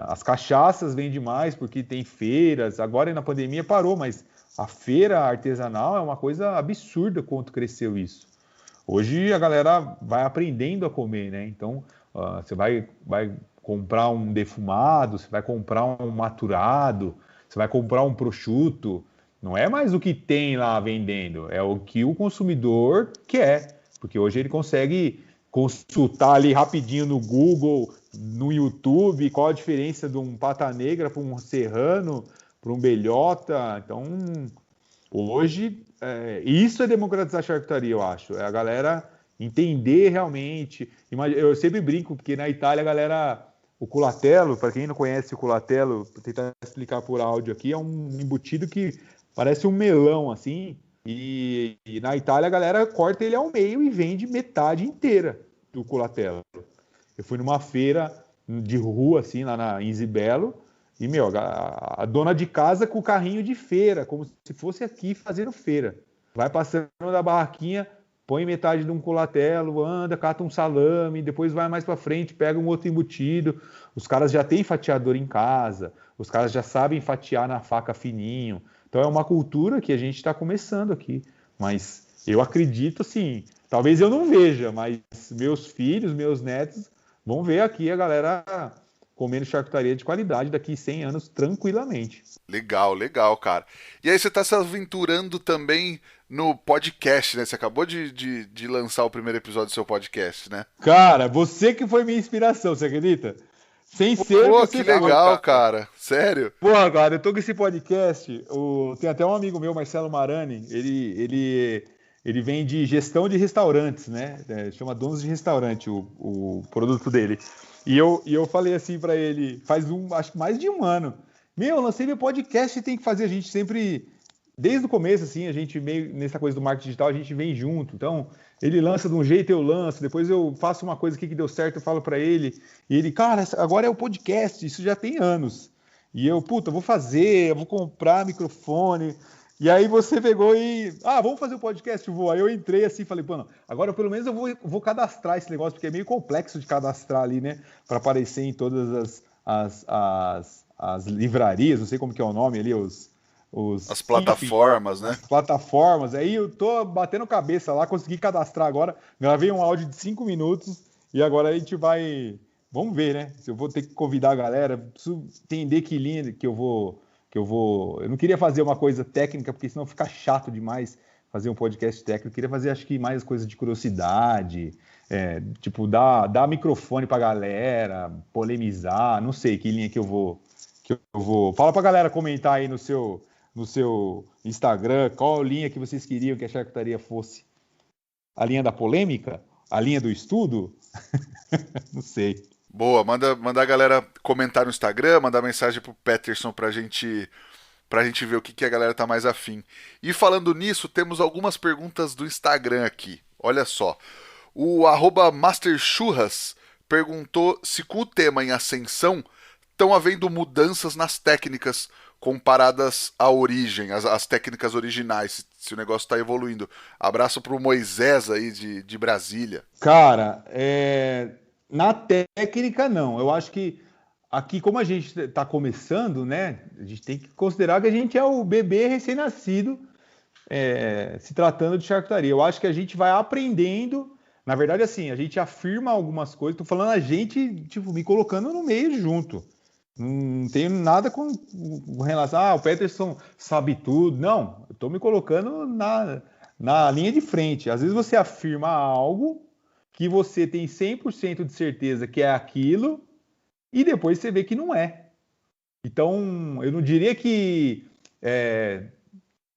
as cachaças vendem mais porque tem feiras. Agora na pandemia parou, mas a feira artesanal é uma coisa absurda quanto cresceu isso. Hoje a galera vai aprendendo a comer, né? Então você vai comprar um defumado, você vai comprar um maturado, você vai comprar um prosciutto. Não é mais o que tem lá vendendo, é o que o consumidor quer. Porque hoje ele consegue consultar ali rapidinho no Google, no YouTube, qual a diferença de um pata negra para um serrano, para um belhota. Então, hoje, isso é democratizar a charcutaria, eu acho. É a galera entender realmente. Eu sempre brinco, porque na Itália a galera... O culatello, para quem não conhece o culatello, vou tentar explicar por áudio aqui, é um embutido que parece um melão, assim, e na Itália a galera corta ele ao meio e vende metade inteira do culatello. Eu fui numa feira de rua, assim, lá em Zibello, e, a dona de casa com o carrinho de feira, como se fosse aqui fazendo feira. Vai passando da barraquinha, põe metade de um culatello, anda, cata um salame, depois vai mais para frente, pega um outro embutido. Os caras já têm fatiador em casa, os caras já sabem fatiar na faca fininho. Então é uma cultura que a gente está começando aqui. Mas eu acredito, assim, talvez eu não veja, mas meus filhos, meus netos vão ver aqui a galera comendo charcutaria de qualidade daqui 100 anos tranquilamente. Legal, legal, cara. E aí você está se aventurando também no podcast, né? Você acabou de lançar o primeiro episódio do seu podcast, né? Cara, você que foi minha inspiração, você acredita? Sem ser Pô, você que legal, cara. Sério? Pô, cara, eu tô com esse podcast. Tem até um amigo meu, Marcelo Marani, ele vende gestão de restaurantes, né? Chama Donos de Restaurante o produto dele. E eu falei assim pra ele, acho que mais de um ano. Eu lancei meu podcast e tem que fazer. A gente sempre, desde o começo, assim, a gente meio nessa coisa do marketing digital, a gente vem junto. Então, ele lança de um jeito, eu lanço. Depois eu faço uma coisa aqui que deu certo, eu falo pra ele. E ele, cara, agora é o podcast, isso já tem anos. E eu, puta, vou fazer, eu vou comprar microfone. E aí você pegou e... vamos fazer o podcast, vou. Aí eu entrei assim, falei, pô, não, agora pelo menos eu vou cadastrar esse negócio, porque é meio complexo de cadastrar ali, né? Para aparecer em todas as livrarias, não sei como que é o nome ali, As plataformas, né? As plataformas. Aí eu tô batendo cabeça lá, consegui cadastrar agora. Gravei um áudio de 5 minutos e agora a gente vai... Vamos ver, né? Se eu vou ter que convidar a galera, preciso entender que linha que eu vou... Eu não queria fazer uma coisa técnica, porque senão fica chato demais fazer um podcast técnico. Eu queria fazer, acho que, mais coisas de curiosidade, tipo, dar microfone pra galera, polemizar, não sei que linha que eu vou. Fala pra galera comentar aí no seu Instagram qual linha que vocês queriam que a charcutaria fosse. A linha da polêmica? A linha do estudo? Não sei. Boa, manda a galera comentar no Instagram, mandar mensagem pro Peterson pra gente ver o que a galera tá mais afim. E falando nisso, temos algumas perguntas do Instagram aqui. Olha só. O @MasterChurras perguntou se com o tema em ascensão estão havendo mudanças nas técnicas comparadas à origem, as técnicas originais, se o negócio está evoluindo. Abraço para o Moisés aí de Brasília. Cara, na técnica não. Eu acho que aqui, como a gente está começando, né? A gente tem que considerar que a gente é o bebê recém-nascido, se tratando de charcutaria. Eu acho que a gente vai aprendendo. Na verdade, assim, a gente afirma algumas coisas. Tô falando a gente, tipo, me colocando no meio junto. Não tenho nada com relação. O Peterson sabe tudo. Não, eu tô me colocando na linha de frente. Às vezes você afirma algo que você tem 100% de certeza que é aquilo e depois você vê que não é. Então, eu não diria que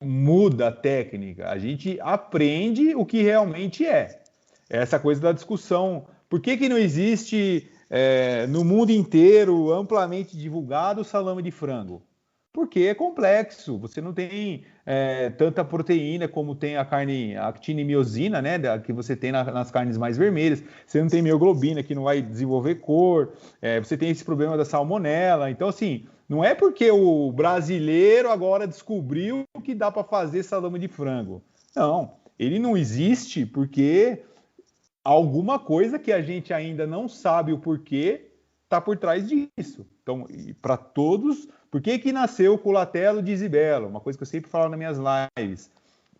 muda a técnica. A gente aprende o que realmente é. Essa coisa da discussão. Por que não existe no mundo inteiro amplamente divulgado o salame de frango? Porque é complexo. Você não tem tanta proteína como tem a carne, a actinimiosina, né, que você tem nas carnes mais vermelhas. Você não tem mioglobina, que não vai desenvolver cor. Você tem esse problema da salmonela. Então, assim, não é porque o brasileiro agora descobriu que dá para fazer salame de frango. Não, ele não existe porque alguma coisa que a gente ainda não sabe o porquê está por trás disso. Então, para todos, por que nasceu o culatelo de Zibello? Uma coisa que eu sempre falo nas minhas lives.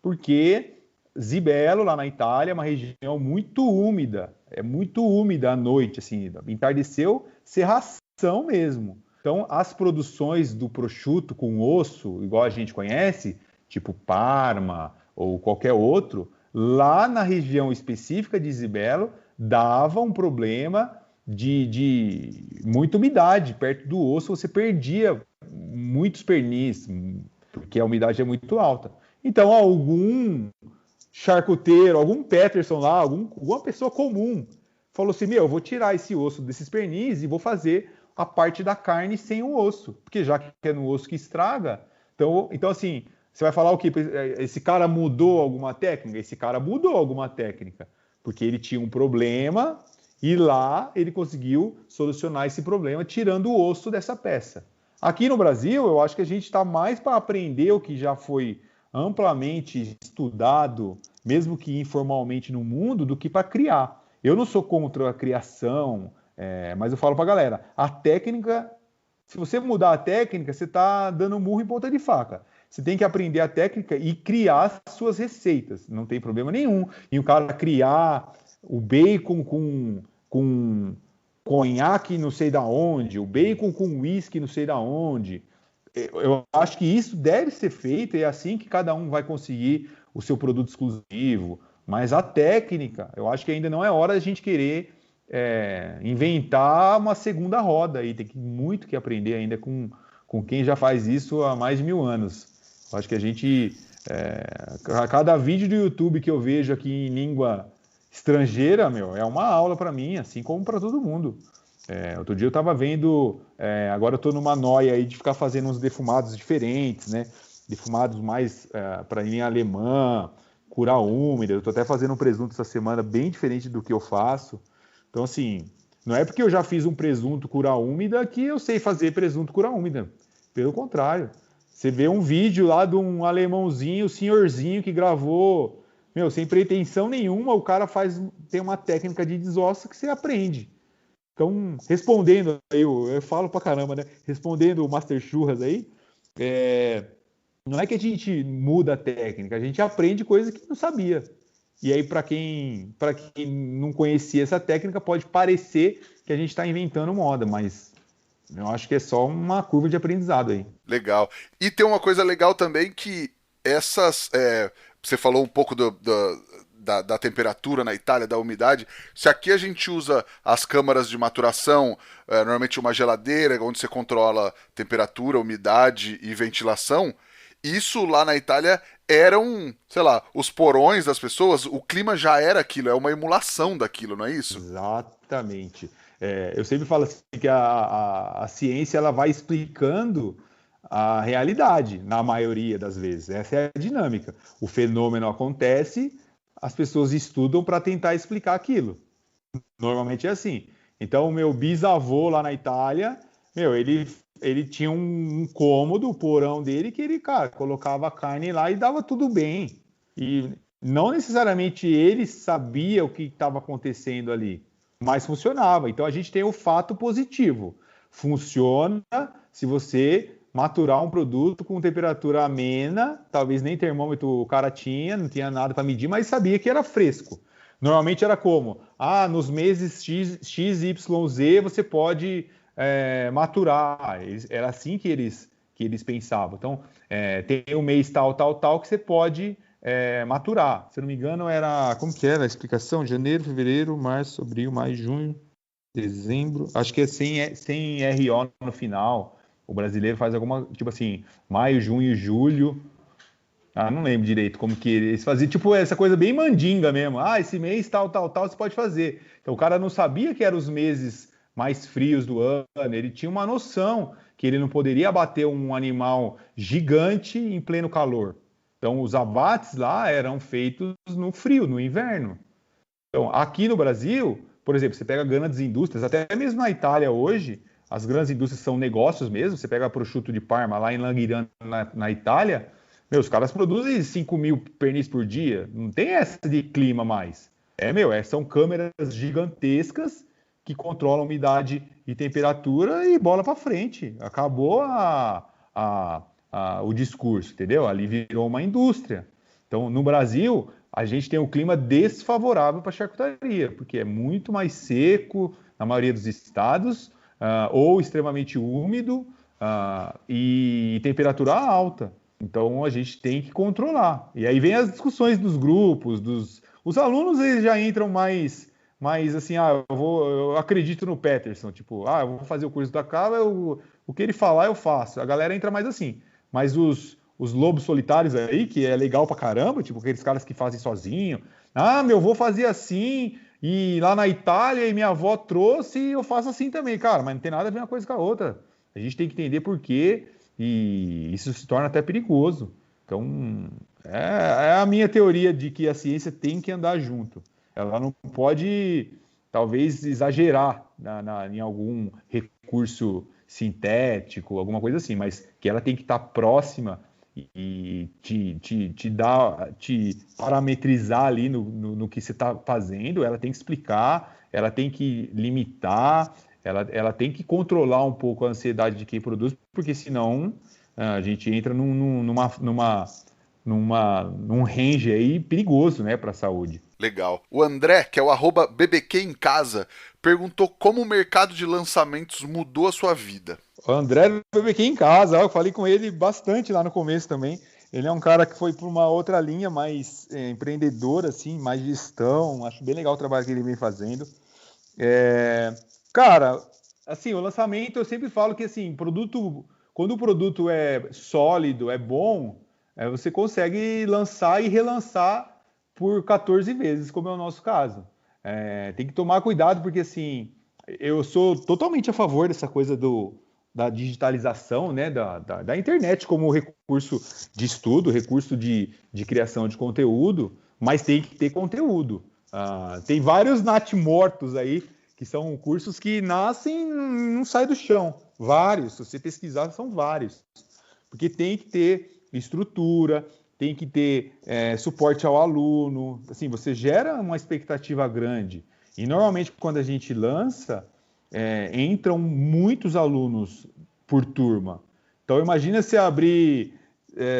Porque Zibello, lá na Itália, é uma região muito úmida. É muito úmida à noite, assim, entardeceu, serração mesmo. Então, as produções do prosciutto com osso, igual a gente conhece, tipo Parma ou qualquer outro, lá na região específica de Zibello, dava um problema de muita umidade. Perto do osso, você perdia muitos pernis, porque a umidade é muito alta. Então, algum charcuteiro, algum Peterson lá, alguma pessoa comum, falou assim, eu vou tirar esse osso desses pernis e vou fazer a parte da carne sem o osso, porque já que é no osso que estraga, então assim, você vai falar o quê? Esse cara mudou alguma técnica? Esse cara mudou alguma técnica, porque ele tinha um problema e lá ele conseguiu solucionar esse problema tirando o osso dessa peça. Aqui no Brasil, eu acho que a gente está mais para aprender o que já foi amplamente estudado, mesmo que informalmente no mundo, do que para criar. Eu não sou contra a criação, mas eu falo para a galera, a técnica, se você mudar a técnica, você está dando murro em ponta de faca. Você tem que aprender a técnica e criar as suas receitas. Não tem problema nenhum. E o cara criar o bacon com conhaque não sei da onde, o bacon com uísque não sei da onde. Eu acho que isso deve ser feito e é assim que cada um vai conseguir o seu produto exclusivo. Mas a técnica, eu acho que ainda não é hora de a gente querer inventar uma segunda roda aí. Tem muito que aprender ainda com quem já faz isso há mais de 1000 anos. Eu acho que a gente... cada vídeo do YouTube que eu vejo aqui em língua estrangeira, é uma aula para mim, assim como para todo mundo. Outro dia eu estava vendo... agora eu estou numa noia aí de ficar fazendo uns defumados diferentes, né? Defumados mais para linha alemã, cura úmida. Eu estou até fazendo um presunto essa semana bem diferente do que eu faço. Então, assim, não é porque eu já fiz um presunto cura úmida que eu sei fazer presunto cura úmida. Pelo contrário. Você vê um vídeo lá de um alemãozinho, senhorzinho, que gravou, sem pretensão nenhuma, o cara tem uma técnica de desossa que você aprende. Então, respondendo, eu falo pra caramba, né? Respondendo o Master Churras aí, não é que a gente muda a técnica, a gente aprende coisas que não sabia. E aí, para quem não conhecia essa técnica, pode parecer que a gente está inventando moda, mas eu acho que é só uma curva de aprendizado aí. Legal. E tem uma coisa legal também que você falou um pouco da temperatura na Itália, da umidade. Se aqui a gente usa as câmaras de maturação, normalmente uma geladeira, onde você controla temperatura, umidade e ventilação, isso lá na Itália eram, sei lá, os porões das pessoas, o clima já era aquilo, é uma emulação daquilo, não é isso? Exatamente. Eu sempre falo assim que a ciência ela vai explicando a realidade, na maioria das vezes. Essa é a dinâmica. O fenômeno acontece, as pessoas estudam para tentar explicar aquilo. Normalmente é assim. Então, o meu bisavô lá na Itália, ele tinha um cômodo, o porão dele, que ele, cara, colocava a carne lá e dava tudo bem. E não necessariamente ele sabia o que estava acontecendo ali, mas funcionava. Então, a gente tem o fato positivo. Funciona se você maturar um produto com temperatura amena, talvez nem termômetro o cara tinha, não tinha nada para medir, mas sabia que era fresco. Normalmente era como? Ah, nos meses X, Y, Z você pode maturar. Era assim que eles pensavam. Então, tem o mês tal, tal, tal que você pode maturar. Se eu não me engano, era. Como que era a explicação? Janeiro, fevereiro, março, abril, maio, junho, dezembro. Acho que é sem RO no final. O brasileiro faz alguma. Tipo assim, maio, junho, julho. Ah, não lembro direito como que eles faziam. Tipo, essa coisa bem mandinga mesmo. Ah, esse mês tal, tal, tal, você pode fazer. Então o cara não sabia que eram os meses mais frios do ano. Ele tinha uma noção que ele não poderia abater um animal gigante em pleno calor. Então os abates lá eram feitos no frio, no inverno. Então, aqui no Brasil, por exemplo, você pega grandes indústrias, até mesmo na Itália hoje, as grandes indústrias são negócios mesmo. Você pega prosciutto de Parma lá em Langhirano, na Itália, os caras produzem 5 mil pernis por dia. Não tem essa de clima mais. São câmeras gigantescas que controlam umidade e temperatura e bola para frente. Acabou o discurso, entendeu? Ali virou uma indústria. Então, no Brasil, a gente tem um clima desfavorável para charcutaria, porque é muito mais seco na maioria dos estados, ou extremamente úmido, e temperatura alta. Então, a gente tem que controlar. E aí vem as discussões dos grupos, os alunos eles já entram mais assim, eu acredito no Peterson, tipo, eu vou fazer o curso da Cava, o que ele falar eu faço. A galera entra mais assim. Mas os lobos solitários aí, que é legal pra caramba, tipo aqueles caras que fazem sozinho. Ah, meu avô fazia assim, e lá na Itália, e minha avó trouxe, e eu faço assim também. Cara, mas não tem nada a ver uma coisa com a outra. A gente tem que entender por quê, e isso se torna até perigoso. Então, é a minha teoria de que a ciência tem que andar junto. Ela não pode, talvez, exagerar em algum recurso sintético, alguma coisa assim, mas que ela tem que estar próxima e te parametrizar ali no que você está fazendo. Ela tem que explicar, ela tem que limitar, ela tem que controlar um pouco a ansiedade de quem produz, porque senão a gente entra num range aí perigoso, né, para a saúde. Legal. O André, que é o @bbq em casa, perguntou como o mercado de lançamentos mudou a sua vida. O André veio aqui em casa, eu falei com ele bastante lá no começo também. Ele é um cara que foi por uma outra linha mais empreendedora, assim, mais gestão. Acho bem legal o trabalho que ele vem fazendo. Cara, assim, o lançamento eu sempre falo que assim, quando o produto é sólido, é bom, você consegue lançar e relançar por 14 vezes, como é o nosso caso. Tem que tomar cuidado, porque assim, eu sou totalmente a favor dessa coisa da digitalização, né, da internet como recurso de estudo, recurso de criação de conteúdo, mas tem que ter conteúdo. Tem vários natimortos aí, que são cursos que nascem e não saem do chão. Vários, se você pesquisar, são vários. Porque tem que ter estrutura, tem que ter suporte ao aluno. Assim, você gera uma expectativa grande. E normalmente, quando a gente lança, entram muitos alunos por turma. Então, imagina você abrir,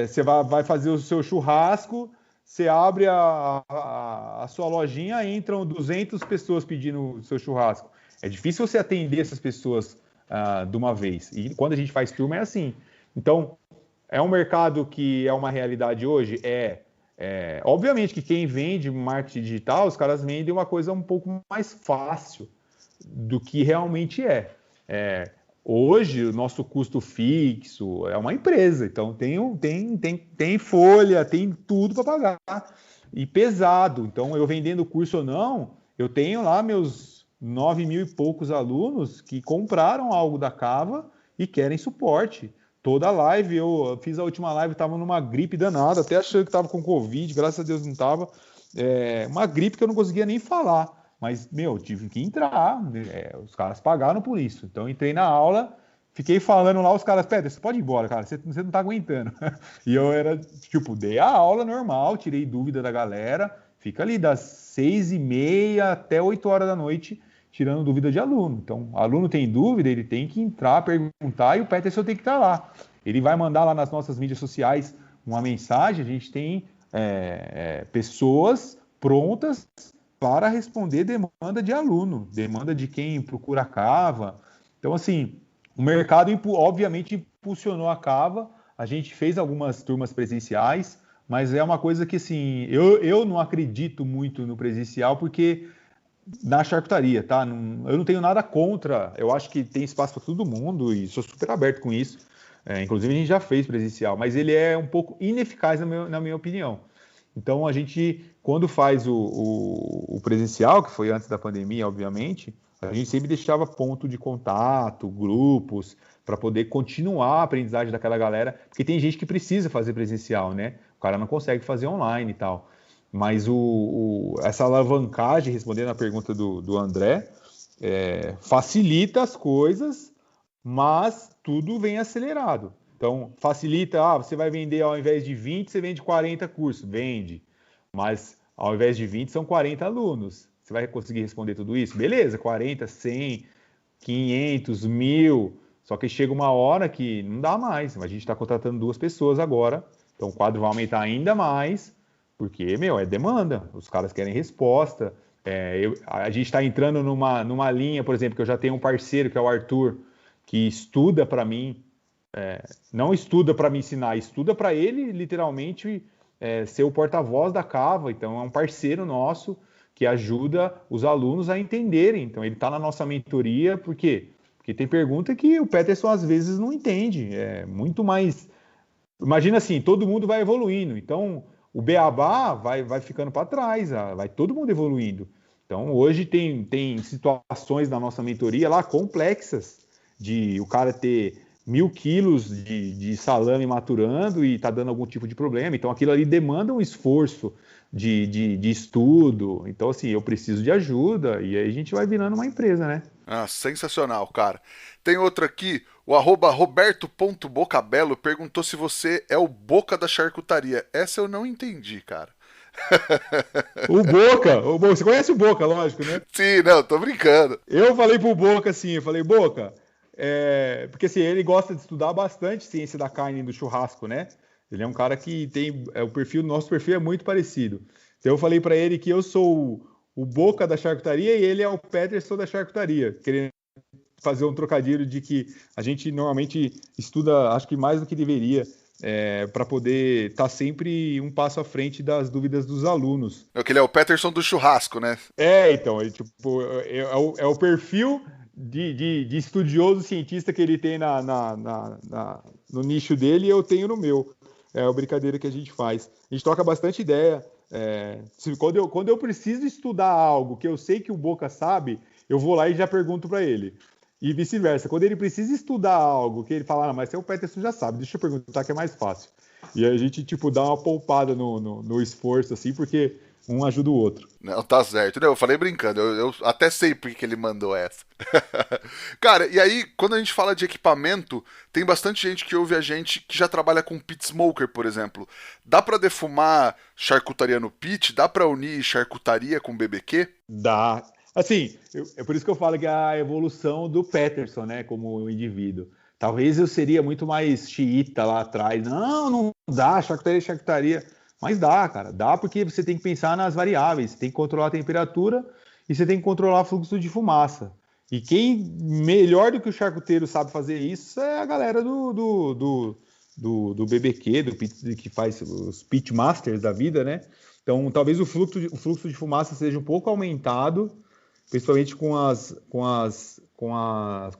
você vai fazer o seu churrasco, você abre a sua lojinha, entram 200 pessoas pedindo o seu churrasco. É difícil você atender essas pessoas de uma vez. E quando a gente faz turma é assim. Então, é um mercado que é uma realidade hoje? Obviamente que quem vende marketing digital, os caras vendem uma coisa um pouco mais fácil do que realmente é. Hoje, o nosso custo fixo é uma empresa, então tem folha, tem tudo para pagar. E pesado. Então, eu vendendo curso ou não, eu tenho lá meus 9 mil e poucos alunos que compraram algo da Cava e querem suporte. Toda live, eu fiz a última live, estava numa gripe danada, até achando que estava com Covid, graças a Deus não estava. Uma gripe que eu não conseguia nem falar. mas, meu, tive que entrar, os caras pagaram por isso. Então, entrei na aula, fiquei falando lá, os caras, Pedro, você pode ir embora, cara, você não tá aguentando. E eu era, tipo, dei a aula normal, tirei dúvida da galera, fica ali das 6h30 até 8 horas da noite, tirando dúvida de aluno. Então, aluno tem dúvida, ele tem que entrar, perguntar, e o Peterson tem que estar lá. Ele vai mandar lá nas nossas mídias sociais uma mensagem, a gente tem pessoas prontas para responder demanda de aluno, demanda de quem procura a Cava. Então, assim, o mercado, obviamente, impulsionou a Cava, a gente fez algumas turmas presenciais, mas é uma coisa que, assim, eu não acredito muito no presencial, porque na charcutaria, tá? Eu não tenho nada contra, eu acho que tem espaço para todo mundo e sou super aberto com isso. Inclusive, a gente já fez presencial, mas ele é um pouco ineficaz, na minha opinião. Então, a gente, quando faz o presencial, que foi antes da pandemia, obviamente, a gente sempre deixava ponto de contato, grupos, para poder continuar a aprendizagem daquela galera, porque tem gente que precisa fazer presencial, né? O cara não consegue fazer online e tal. Mas essa alavancagem, respondendo a pergunta do André, facilita as coisas, mas tudo vem acelerado. Então, facilita, você vai vender ao invés de 20, você vende 40 cursos, vende. Mas ao invés de 20, são 40 alunos. Você vai conseguir responder tudo isso? Beleza, 40, 100, 500, 1000. Só que chega uma hora que não dá mais. A gente está contratando 2 pessoas agora, então o quadro vai aumentar ainda mais, porque, é demanda. Os caras querem resposta. A gente está entrando numa linha, por exemplo, que eu já tenho um parceiro, que é o Arthur, que estuda para mim, não estuda para me ensinar, estuda para ele, literalmente, ser o porta-voz da Cava. Então, é um parceiro nosso que ajuda os alunos a entenderem. Então, ele está na nossa mentoria, por quê? Porque tem pergunta que o Peterson, às vezes, não entende. É muito mais... Imagina assim, todo mundo vai evoluindo. Então, o beabá vai ficando para trás, vai todo mundo evoluindo. Então, hoje tem situações na nossa mentoria lá complexas, de o cara ter 1.000 quilos de salame maturando e tá dando algum tipo de problema. Então, aquilo ali demanda um esforço de estudo. Então, assim, eu preciso de ajuda, e aí a gente vai virando uma empresa, né? Sensacional, cara. Tem outra aqui, o @roberto.bocabelo perguntou se você é o Boca da charcutaria. Essa eu não entendi, cara. O Boca, você conhece o Boca, lógico, né? Sim, não, tô brincando. Eu falei pro Boca assim, eu falei, Boca, porque assim, ele gosta de estudar bastante ciência da carne e do churrasco, né? Ele é um cara que tem, nosso perfil é muito parecido. Então eu falei para ele que eu sou o Boca da charcutaria e ele é o Peterson da charcutaria, querendo fazer um trocadilho de que a gente normalmente estuda, acho que mais do que deveria, para poder estar sempre um passo à frente das dúvidas dos alunos. É que ele é o Peterson do churrasco, né? Então, ele, tipo, é o perfil de estudioso cientista que ele tem no nicho dele e eu tenho no meu. É a brincadeira que a gente faz. A gente troca bastante ideia. Quando eu preciso estudar algo que eu sei que o Boca sabe, eu vou lá e já pergunto para ele. E vice-versa. Quando ele precisa estudar algo que ele fala, mas o Peterson já sabe, deixa eu perguntar que é mais fácil. E a gente, tipo, dá uma poupada no esforço, assim, porque um ajuda o outro. Não, tá certo. Não, eu falei brincando, eu até sei por que ele mandou essa. Cara, e aí, quando a gente fala de equipamento, tem bastante gente que ouve a gente que já trabalha com pit smoker, por exemplo. Dá pra defumar charcutaria no pit? Dá pra unir charcutaria com BBQ? Dá. Assim, é por isso que eu falo que é a evolução do Peterson, né, como indivíduo. Talvez eu seria muito mais xiita lá atrás. Não dá, charcutaria, charcutaria. Mas dá, cara. Dá porque você tem que pensar nas variáveis. Você tem que controlar a temperatura e você tem que controlar o fluxo de fumaça. E quem melhor do que o charcuteiro sabe fazer isso é a galera do BBQ, que faz os pit masters da vida, né? Então, talvez o fluxo de fumaça seja um pouco aumentado, principalmente com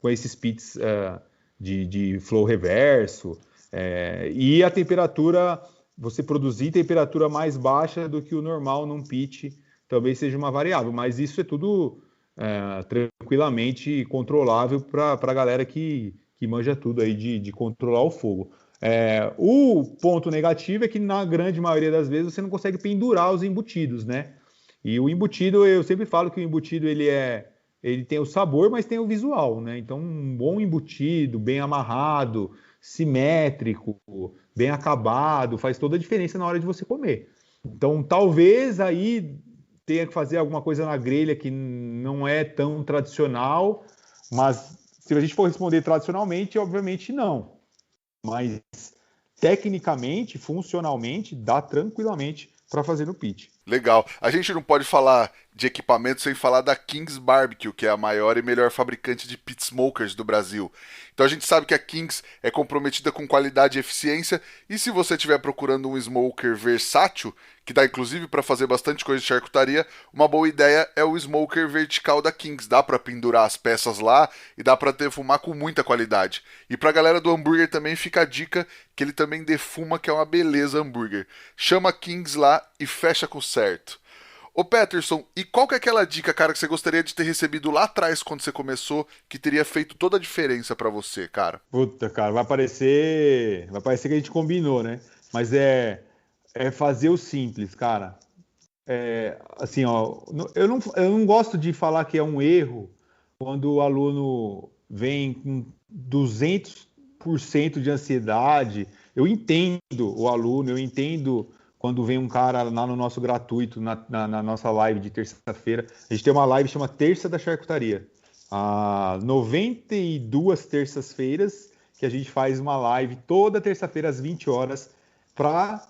esses pits de flow reverso, e a temperatura, você produzir temperatura mais baixa do que o normal num pit, talvez seja uma variável, mas isso é tudo tranquilamente controlável para a galera que manja tudo aí de controlar o fogo. O ponto negativo é que na grande maioria das vezes você não consegue pendurar os embutidos, né? E o embutido, eu sempre falo que o embutido ele tem o sabor, mas tem o visual, né? Então, um bom embutido, bem amarrado, simétrico, bem acabado, faz toda a diferença na hora de você comer. Então, talvez aí tenha que fazer alguma coisa na grelha que não é tão tradicional, mas se a gente for responder tradicionalmente, obviamente não. Mas tecnicamente, funcionalmente, dá tranquilamente para fazer no pit. Legal. A gente não pode falar de equipamento sem falar da Kings Barbecue, que é a maior e melhor fabricante de pit smokers do Brasil. Então a gente sabe que a Kings é comprometida com qualidade e eficiência, e se você estiver procurando um smoker versátil, que dá inclusive para fazer bastante coisa de charcutaria, uma boa ideia é o smoker vertical da Kings. Dá para pendurar as peças lá e dá para defumar com muita qualidade. E pra galera do hambúrguer também fica a dica que ele também defuma, que é uma beleza hambúrguer. Chama a Kings lá e fecha com o certo. Ô Peterson, e qual que é aquela dica, cara, que você gostaria de ter recebido lá atrás quando você começou, que teria feito toda a diferença pra você, cara? Puta, cara, vai parecer que a gente combinou, né? Mas é fazer o simples, cara. Assim, ó, eu não gosto de falar que é um erro quando o aluno vem com 200% de ansiedade. Eu entendo o aluno, eu entendo quando vem um cara lá no nosso gratuito, na nossa live de terça-feira. A gente tem uma live que chama Terça da Charcutaria. Há 92 terças-feiras que a gente faz uma live toda terça-feira às 20 horas para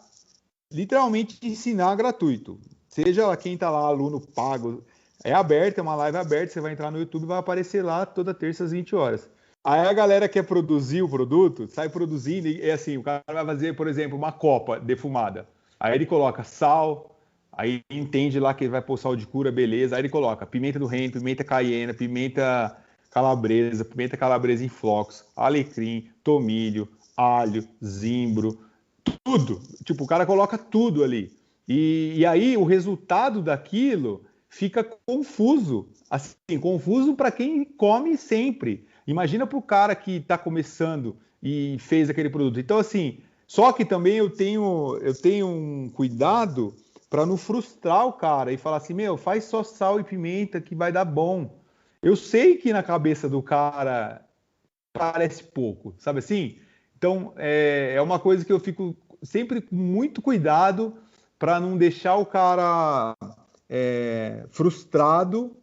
literalmente ensinar gratuito. Seja lá quem está lá, aluno pago, é aberto, é uma live aberta, você vai entrar no YouTube e vai aparecer lá toda terça às 20 horas. Aí a galera quer produzir o produto, sai produzindo, e é assim, o cara vai fazer, por exemplo, uma copa defumada. Aí ele coloca sal, aí entende lá que ele vai pôr sal de cura, beleza. Aí ele coloca pimenta do reino, pimenta caiena, pimenta calabresa em flocos, alecrim, tomilho, alho, zimbro, tudo. Tipo, o cara coloca tudo ali. E aí o resultado daquilo fica confuso. Assim, confuso para quem come sempre. Imagina para o cara que está começando e fez aquele produto. Então, assim, só que também eu tenho um cuidado para não frustrar o cara e falar assim, meu, faz só sal e pimenta que vai dar bom. Eu sei que na cabeça do cara parece pouco, sabe assim? Então, é uma coisa que eu fico sempre com muito cuidado para não deixar o cara frustrado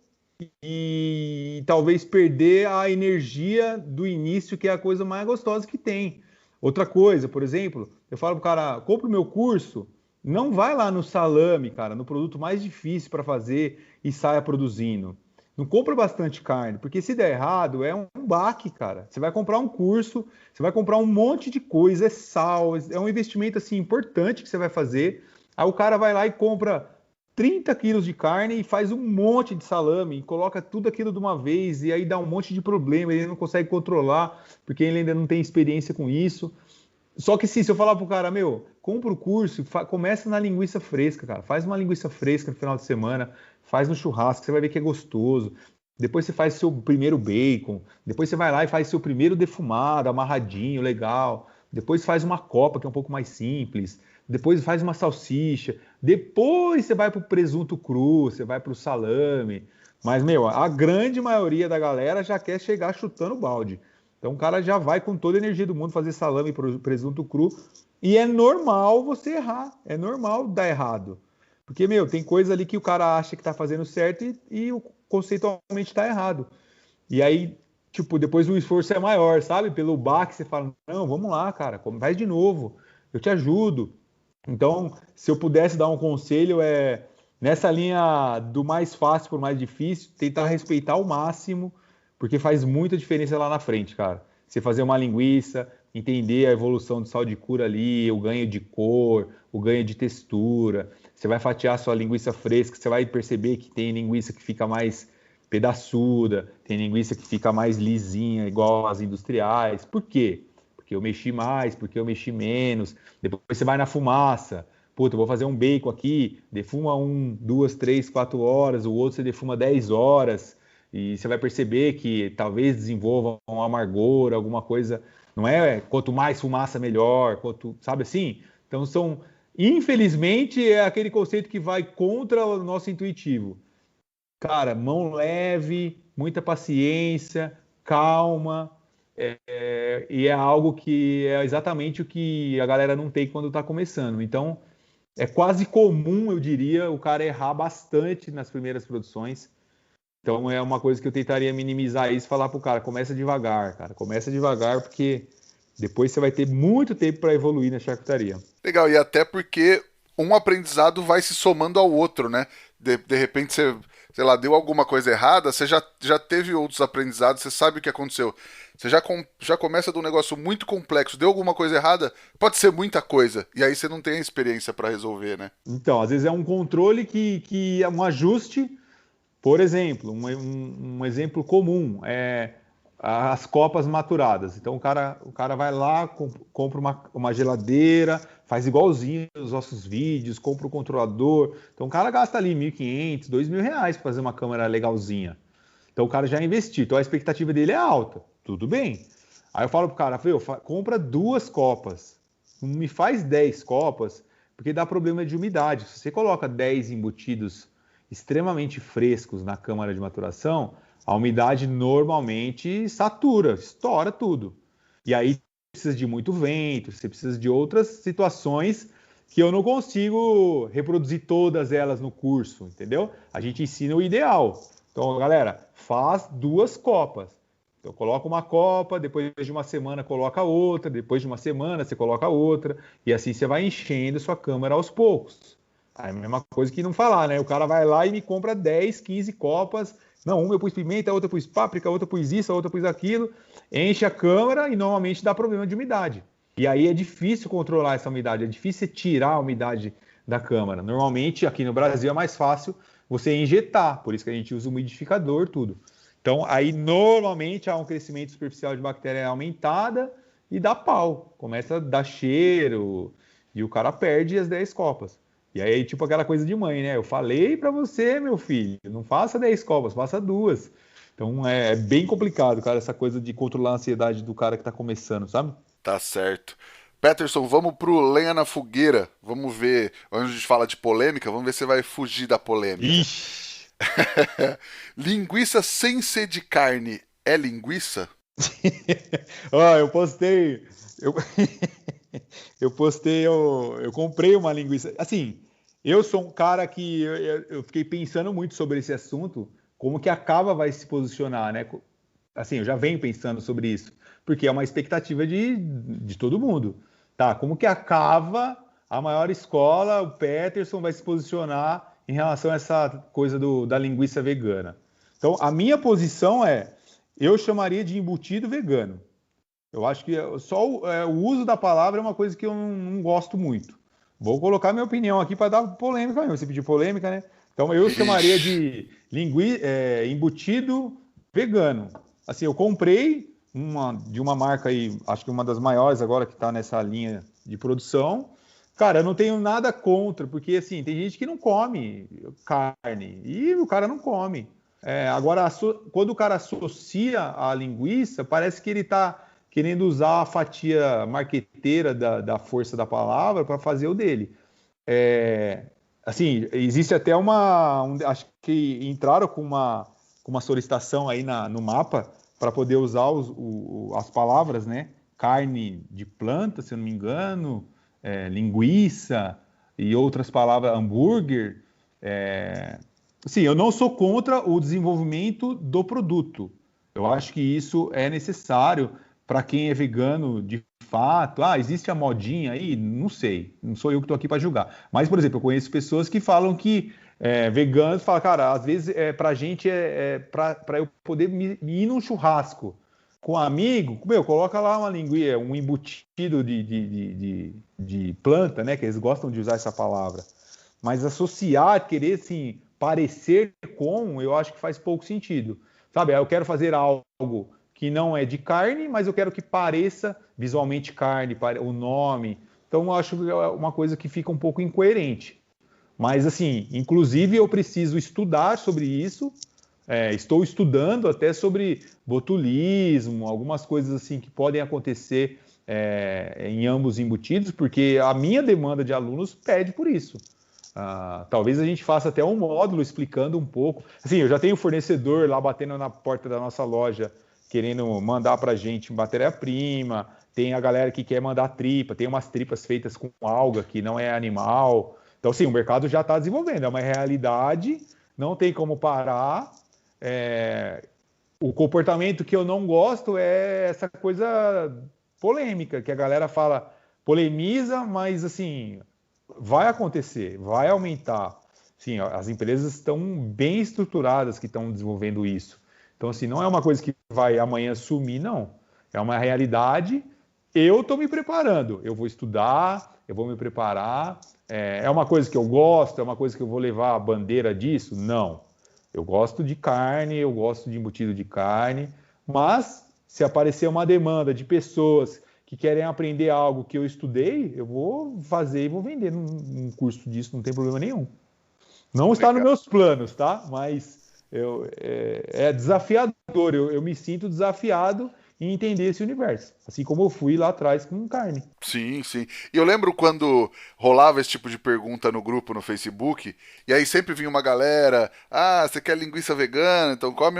e talvez perder a energia do início, que é a coisa mais gostosa que tem. Outra coisa, por exemplo, eu falo pro cara, compra o meu curso, não vai lá no salame, cara, no produto mais difícil para fazer e saia produzindo. Não compra bastante carne, porque se der errado, é um baque, cara. Você vai comprar um curso, você vai comprar um monte de coisa, é sal, é um investimento assim importante que você vai fazer. Aí o cara vai lá e compra 30 quilos de carne e faz um monte de salame, e coloca tudo aquilo de uma vez, e aí dá um monte de problema, ele não consegue controlar, porque ele ainda não tem experiência com isso. Só que sim, se eu falar pro cara, meu, compra o curso, começa na linguiça fresca, cara. Faz uma linguiça fresca no final de semana, faz no churrasco, você vai ver que é gostoso. Depois você faz seu primeiro bacon, depois você vai lá e faz seu primeiro defumado, amarradinho, legal. Depois faz uma copa, que é um pouco mais simples. Depois faz uma salsicha. Depois você vai pro presunto cru, você vai pro salame. Mas, meu, a grande maioria da galera já quer chegar chutando o balde. Então o cara já vai com toda a energia do mundo fazer salame e presunto cru. E é normal você errar. É normal dar errado. Porque, meu, tem coisa ali que o cara acha que tá fazendo certo e conceitualmente tá errado. E aí, tipo, depois o esforço é maior, sabe? Pelo baque, você fala, não, vamos lá, cara, faz de novo. Eu te ajudo. Então, se eu pudesse dar um conselho, nessa linha do mais fácil para o mais difícil, tentar respeitar ao máximo, porque faz muita diferença lá na frente, cara. Você fazer uma linguiça, entender a evolução do sal de cura ali, o ganho de cor, o ganho de textura. Você vai fatiar sua linguiça fresca, você vai perceber que tem linguiça que fica mais pedaçuda, tem linguiça que fica mais lisinha, igual as industriais. Por quê? Porque eu mexi mais, porque eu mexi menos. Depois você vai na fumaça. Puta, eu vou fazer um bacon aqui, defuma 2, 3, 4 horas, o outro você defuma 10 horas. E você vai perceber que talvez desenvolva um amargor, alguma coisa. Não é quanto mais fumaça, melhor, sabe assim? Então infelizmente, é aquele conceito que vai contra o nosso intuitivo. Cara, mão leve, muita paciência, calma, e é algo que é exatamente o que a galera não tem quando está começando. Então, é quase comum, eu diria, o cara errar bastante nas primeiras produções. Então, é uma coisa que eu tentaria minimizar isso, falar pro cara, começa devagar, cara, começa devagar, porque depois você vai ter muito tempo para evoluir na charcutaria. Legal, e até porque um aprendizado vai se somando ao outro, né? De repente você, sei lá, deu alguma coisa errada, você já teve outros aprendizados, você sabe o que aconteceu. Você já começa de um negócio muito complexo, deu alguma coisa errada, pode ser muita coisa, e aí você não tem a experiência para resolver, né? Então, às vezes é um controle que é um ajuste. Por exemplo, um exemplo comum é as copas maturadas. Então o cara vai lá, compra uma geladeira, faz igualzinho os nossos vídeos, compra o controlador. Então o cara gasta ali 1.500, R$ 2.000 para fazer uma câmera legalzinha. Então o cara já investiu. Então a expectativa dele é alta. Tudo bem. Aí eu falo pro cara, compra 2 copas. Não me faz 10 copas, porque dá problema de umidade. Se você coloca 10 embutidos extremamente frescos na câmara de maturação, a umidade normalmente satura, estoura tudo. E aí precisa de muito vento, você precisa de outras situações que eu não consigo reproduzir todas elas no curso, entendeu? A gente ensina o ideal. Então, galera, faz 2 copas. Então, coloca uma copa, depois de uma semana coloca outra, depois de uma semana você coloca outra, e assim você vai enchendo sua câmera aos poucos. É a mesma coisa que não falar, né? O cara vai lá e me compra 10, 15 copas. Não, uma eu pus pimenta, a outra eu pus páprica, a outra eu pus isso, a outra eu pus aquilo. Enche a câmera e normalmente dá problema de umidade. E aí é difícil controlar essa umidade, é difícil tirar a umidade da câmara. Normalmente, aqui no Brasil, é mais fácil você injetar, por isso que a gente usa umidificador, tudo. Então, aí normalmente há um crescimento superficial de bactéria aumentada e dá pau. Começa a dar cheiro e o cara perde as 10 copas. E aí, tipo aquela coisa de mãe, né? Eu falei pra você, meu filho, não faça 10 copas, faça 2. Então é bem complicado, cara, essa coisa de controlar a ansiedade do cara que tá começando, sabe? Tá certo. Peterson, vamos pro Lenha na Fogueira. Vamos ver, antes de falar de polêmica, vamos ver se você vai fugir da polêmica. Ixi! Linguiça sem ser de carne é linguiça? Ó, eu postei. Eu, eu postei, eu comprei uma linguiça. Assim, eu sou um cara que eu fiquei pensando muito sobre esse assunto, como que a Cava vai se posicionar, né? Assim, eu já venho pensando sobre isso, porque é uma expectativa de todo mundo. Tá, como que a Cava, a maior escola, o Peterson, vai se posicionar em relação a essa coisa da linguiça vegana? Então, a minha posição é, eu chamaria de embutido vegano. Eu acho que só o uso da palavra é uma coisa que eu não gosto muito. Vou colocar minha opinião aqui para dar polêmica mesmo. Você pediu polêmica, né? Então eu chamaria Ixi. de embutido vegano. Assim, eu comprei de uma marca aí, acho que uma das maiores agora que está nessa linha de produção. Cara, eu não tenho nada contra, porque assim, tem gente que não come carne e o cara não come. Agora, quando o cara associa a linguiça, parece que ele está querendo usar a fatia marqueteira da força da palavra para fazer o dele. Assim, existe até acho que entraram com uma solicitação aí no mapa para poder usar as palavras, né? Carne de planta, se eu não me engano, linguiça e outras palavras, hambúrguer. Sim, eu não sou contra o desenvolvimento do produto. Eu acho que isso é necessário para quem é vegano de fato. Ah, existe a modinha aí? Não sei. Não sou eu que estou aqui para julgar. Mas, por exemplo, eu conheço pessoas que falam que veganos falam, cara, às vezes para a gente para eu poder me ir num churrasco com um amigo, meu, coloca lá uma linguiça, um embutido de planta, né? Que eles gostam de usar essa palavra. Mas associar, querer assim, parecer com, eu acho que faz pouco sentido. Sabe, eu quero fazer algo que não é de carne, mas eu quero que pareça visualmente carne, o nome. Então, eu acho que é uma coisa que fica um pouco incoerente. Mas, assim, inclusive eu preciso estudar sobre isso. Estou estudando até sobre botulismo, algumas coisas assim que podem acontecer em ambos embutidos, porque a minha demanda de alunos pede por isso. Talvez a gente faça até um módulo explicando um pouco. Assim, eu já tenho fornecedor lá batendo na porta da nossa loja, querendo mandar para a gente matéria-prima, tem a galera que quer mandar tripa, tem umas tripas feitas com alga, que não é animal. Então, sim, o mercado já está desenvolvendo, é uma realidade, não tem como parar. O comportamento que eu não gosto é essa coisa polêmica, que a galera fala, polemiza, mas assim, vai acontecer, vai aumentar. Sim, as empresas estão bem estruturadas que estão desenvolvendo isso. Então, assim, não é uma coisa que vai amanhã sumir, não. É uma realidade. Eu estou me preparando. Eu vou estudar, eu vou me preparar. É uma coisa que eu gosto? É uma coisa que eu vou levar a bandeira disso? Não. Eu gosto de carne, eu gosto de embutido de carne, mas se aparecer uma demanda de pessoas que querem aprender algo que eu estudei, eu vou fazer e vou vender um curso disso, não tem problema nenhum. Não está nos meus planos, tá? Mas é desafiador, eu me sinto desafiado em entender esse universo, assim como eu fui lá atrás com carne. Sim, sim. E eu lembro quando rolava esse tipo de pergunta no grupo no Facebook, e aí sempre vinha uma galera, você quer linguiça vegana? Então come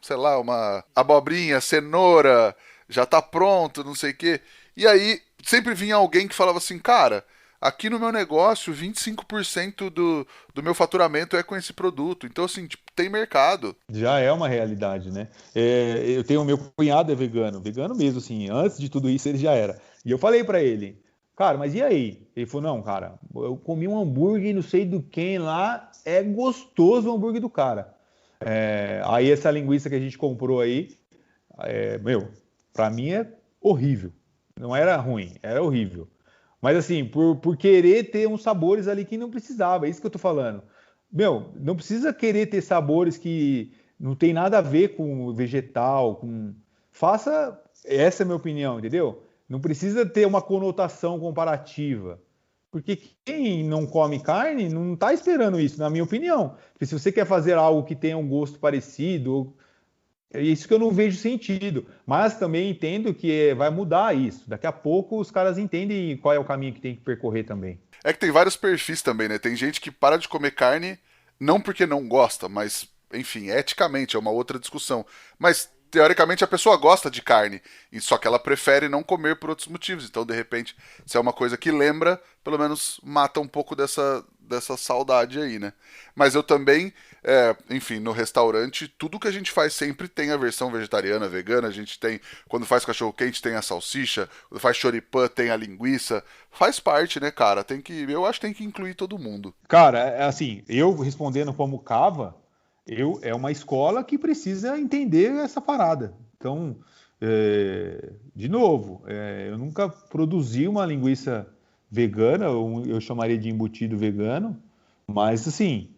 sei lá, uma abobrinha, cenoura, já tá pronto, não sei o quê. E aí sempre vinha alguém que falava assim, cara, aqui no meu negócio, 25% do meu faturamento é com esse produto. Então, assim, tipo, tem mercado. Já é uma realidade, né? Eu tenho o meu cunhado é vegano mesmo, assim, antes de tudo isso ele já era. E eu falei pra ele, cara, mas e aí? Ele falou, não, cara, eu comi um hambúrguer, não sei do quem lá, é gostoso o hambúrguer do cara. Aí essa linguiça que a gente comprou aí, pra mim é horrível. Não era ruim, era horrível. Mas assim, por querer ter uns sabores ali que não precisava, é isso que eu tô falando. Não precisa querer ter sabores que não tem nada a ver com vegetal, Faça, essa é a minha opinião, entendeu? Não precisa ter uma conotação comparativa. Porque quem não come carne não está esperando isso, na minha opinião. Porque se você quer fazer algo que tenha um gosto parecido, é isso que eu não vejo sentido. Mas também entendo que vai mudar isso. Daqui a pouco os caras entendem qual é o caminho que tem que percorrer também. É que tem vários perfis também, né? Tem gente que para de comer carne não porque não gosta, mas, enfim, eticamente é uma outra discussão. Mas, teoricamente, a pessoa gosta de carne, e só que ela prefere não comer por outros motivos. Então, de repente, se é uma coisa que lembra, pelo menos mata um pouco dessa saudade aí, né? Mas eu também, enfim, no restaurante, tudo que a gente faz sempre tem a versão vegetariana, vegana. A gente tem, quando faz cachorro-quente, tem a salsicha, quando faz choripã, tem a linguiça. Faz parte, né, cara? Eu acho que tem que incluir todo mundo. Cara, assim, eu respondendo como Cava, é uma escola que precisa entender essa parada. Então, de novo, eu nunca produzi uma linguiça vegana, eu chamaria de embutido vegano, mas assim,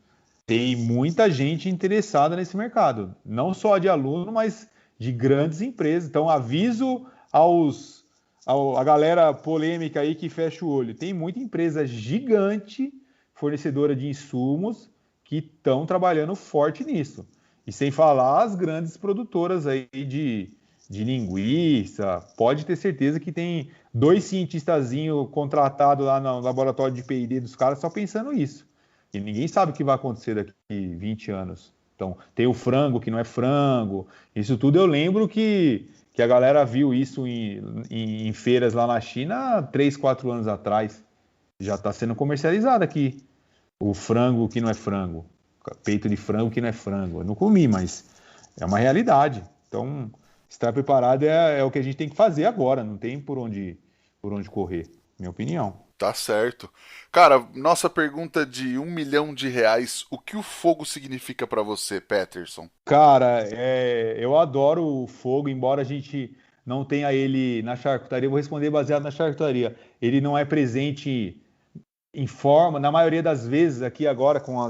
tem muita gente interessada nesse mercado, não só de aluno, mas de grandes empresas. Então, aviso a galera polêmica aí que fecha o olho. Tem muita empresa gigante, fornecedora de insumos, que estão trabalhando forte nisso. E sem falar as grandes produtoras aí de linguiça. Pode ter certeza que tem 2 cientistazinhos contratados lá no laboratório de P&D dos caras só pensando isso. E ninguém sabe o que vai acontecer daqui 20 anos. Então, tem o frango que não é frango. Isso tudo eu lembro que a galera viu isso em feiras lá na China há 3, 4 anos atrás. Já está sendo comercializado aqui. O frango que não é frango. Peito de frango que não é frango. Eu não comi, mas é uma realidade. Então, estar preparado é o que a gente tem que fazer agora. Não tem por onde correr, minha opinião. Tá certo. Cara, nossa pergunta de R$ 1 milhão. O que o fogo significa pra você, Peterson? Cara, eu adoro o fogo, embora a gente não tenha ele na charcutaria. Eu vou responder baseado na charcutaria. Ele não é presente em forma, na maioria das vezes, aqui agora, com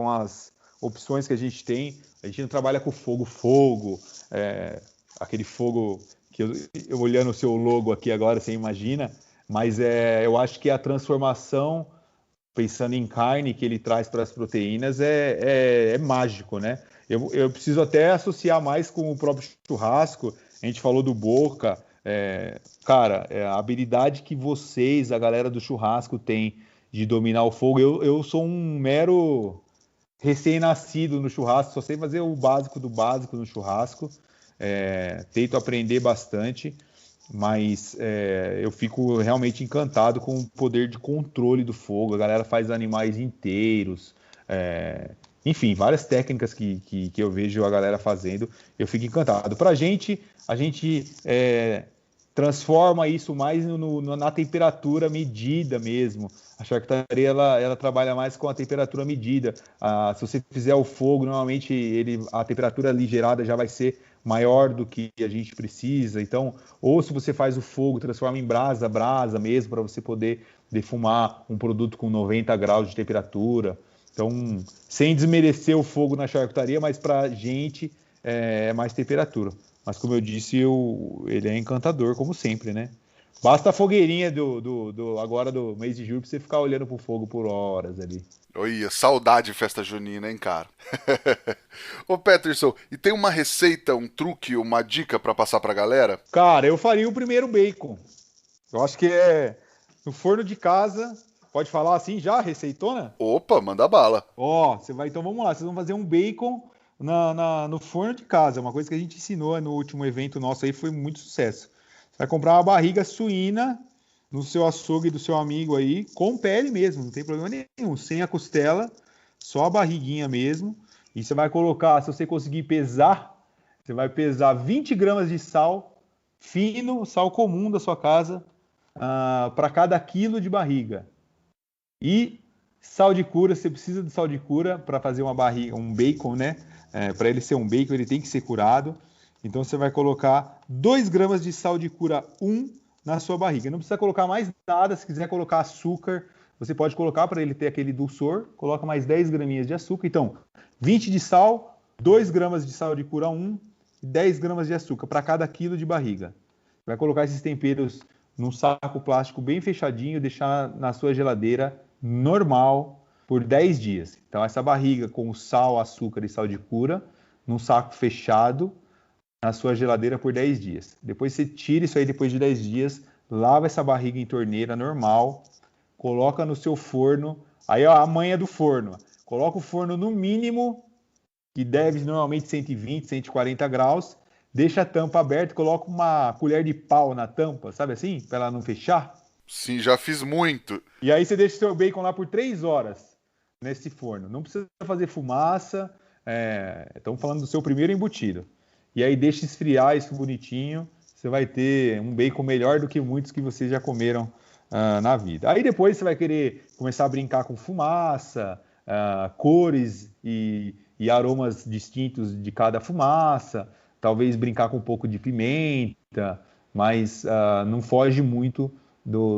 as opções que a gente não trabalha com fogo, aquele fogo que eu olhando o seu logo aqui agora, você imagina, mas eu acho que a transformação, pensando em carne que ele traz para as proteínas, é mágico, né? Eu preciso até associar mais com o próprio churrasco. A gente falou do Boca, Cara, a habilidade que vocês, a galera do churrasco, tem de dominar o fogo, eu sou um mero recém-nascido no churrasco, só sei fazer o básico do básico no churrasco. Tento aprender bastante, mas eu fico realmente encantado com o poder de controle do fogo. A galera faz animais inteiros, enfim, várias técnicas que eu vejo a galera fazendo, eu fico encantado. Pra gente, a gente transforma isso mais na temperatura medida mesmo. A charcutaria ela trabalha mais com a temperatura medida. Se você fizer o fogo, normalmente a temperatura ali gerada já vai ser maior do que a gente precisa. Então, ou se você faz o fogo, transforma em brasa mesmo, para você poder defumar um produto com 90 graus de temperatura. Então, sem desmerecer o fogo na charcutaria, mas para a gente é mais temperatura. Mas como eu disse, ele é encantador, como sempre, né? Basta a fogueirinha agora do mês de julho pra você ficar olhando pro fogo por horas ali. Olha, saudade de festa junina, hein, cara? Ô, Peterson, e tem uma receita, um truque, uma dica pra passar pra galera? Cara, eu faria o primeiro bacon. Eu acho que no forno de casa. Pode falar assim já, receitona? Opa, manda bala. Então vamos lá, vocês vão fazer um bacon no forno de casa. Uma coisa que a gente ensinou no último evento nosso aí, foi muito sucesso. Você vai comprar uma barriga suína no seu açougue do seu amigo aí, com pele mesmo, não tem problema nenhum, sem a costela, só a barriguinha mesmo. E você vai colocar, se você conseguir pesar, você vai pesar 20 gramas de sal fino, sal comum da sua casa, para cada quilo de barriga. E sal de cura, você precisa de sal de cura para fazer uma barriga, um bacon, né? Para ele ser um bacon, ele tem que ser curado. Então você vai colocar 2 gramas de sal de cura 1 na sua barriga. Não precisa colocar mais nada, se quiser colocar açúcar, você pode colocar para ele ter aquele dulçor, coloca mais 10 graminhas de açúcar. Então, 20 de sal, 2 gramas de sal de cura 1 e 10 gramas de açúcar para cada quilo de barriga. Vai colocar esses temperos num saco plástico bem fechadinho, deixar na sua geladeira normal por 10 dias. Então, essa barriga com o sal, açúcar e sal de cura, num saco fechado, na sua geladeira por 10 dias. Depois você tira isso aí depois de 10 dias, lava essa barriga em torneira normal, coloca no seu forno. Aí, ó, a manha do forno. Coloca o forno no mínimo, que deve normalmente 120, 140 graus. Deixa a tampa aberta, coloca uma colher de pau na tampa, sabe assim? Para ela não fechar. Sim, já fiz muito. E aí você deixa o seu bacon lá por 3 horas nesse forno. Não precisa fazer fumaça. Estamos falando do seu primeiro embutido. E aí deixa esfriar isso bonitinho. Você vai ter um bacon melhor do que muitos que vocês já comeram na vida. Aí depois você vai querer começar a brincar com fumaça, cores e aromas distintos de cada fumaça. Talvez brincar com um pouco de pimenta, mas não foge muito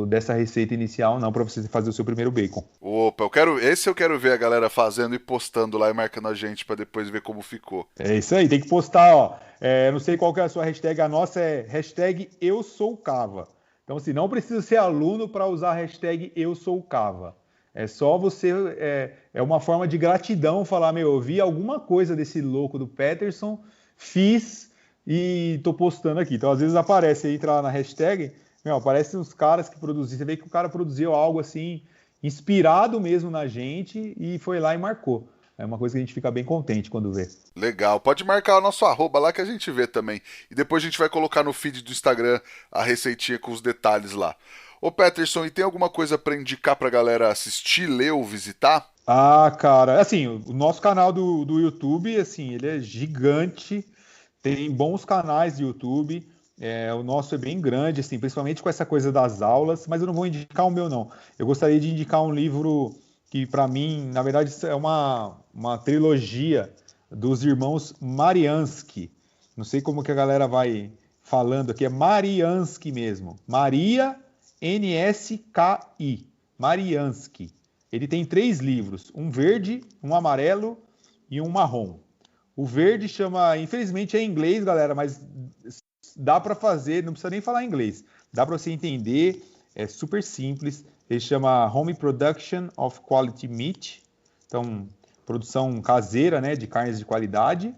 dessa receita inicial, não, para você fazer o seu primeiro bacon. Opa, esse eu quero ver a galera fazendo e postando lá e marcando a gente para depois ver como ficou. É isso aí, tem que postar, ó. Não sei qual que é a sua hashtag, a nossa é hashtag Eu Sou Cava. Então, assim, não precisa ser aluno para usar a hashtag Eu Sou Cava. É só você, é uma forma de gratidão falar, meu, eu vi alguma coisa desse louco do Peterson, fiz e tô postando aqui. Então, às vezes aparece, entra lá na hashtag, meu, aparece uns caras que produziram, você vê que o cara produziu algo assim, inspirado mesmo na gente e foi lá e marcou. É uma coisa que a gente fica bem contente quando vê. Legal, pode marcar o nosso arroba lá que a gente vê também. E depois a gente vai colocar no feed do Instagram a receitinha com os detalhes lá. Ô Peterson, e tem alguma coisa para indicar pra galera assistir, ler ou visitar? Cara, assim, o nosso canal do YouTube, assim, ele é gigante, tem bons canais de YouTube, o nosso é bem grande, assim, principalmente com essa coisa das aulas, mas eu não vou indicar o meu, não. Eu gostaria de indicar um livro que, para mim, na verdade, é uma trilogia dos irmãos Mariansky. Não sei como que a galera vai falando aqui, é Mariansky mesmo. Maria Nski. Mariansky. Ele tem 3 livros, um verde, um amarelo e um marrom. O verde chama, infelizmente é em inglês, galera, mas dá para fazer, não precisa nem falar inglês. Dá para você entender, é super simples. Ele chama Home Production of Quality Meat. Então, produção caseira, né, de carnes de qualidade.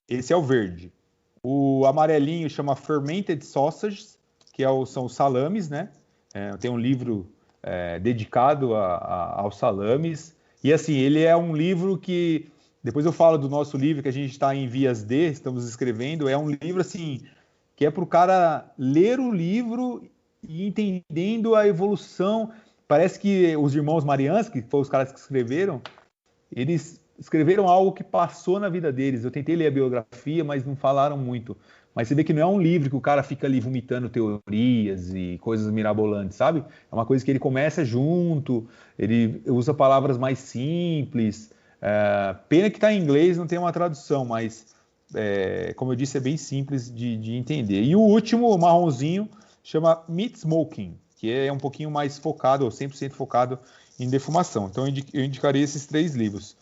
Esse é o verde. O amarelinho chama Fermented Sausages. que são os salames, né? Tem um livro dedicado aos salames. E assim, ele é um livro que... Depois eu falo do nosso livro, que a gente está em vias de, estamos escrevendo. É um livro, assim, que é para o cara ler o livro e entendendo a evolução. Parece que os irmãos Mariansky, que foram os caras que escreveram, eles escreveram algo que passou na vida deles. Eu tentei ler a biografia, mas não falaram muito. Mas você vê que não é um livro que o cara fica ali vomitando teorias e coisas mirabolantes, sabe? É uma coisa que ele começa junto, ele usa palavras mais simples. Pena que está em inglês, não tem uma tradução, mas, como eu disse, é bem simples de entender. E o último, o marronzinho, chama Meat Smoking, que é um pouquinho mais focado, ou 100% focado em defumação. Então eu indicaria esses 3 livros,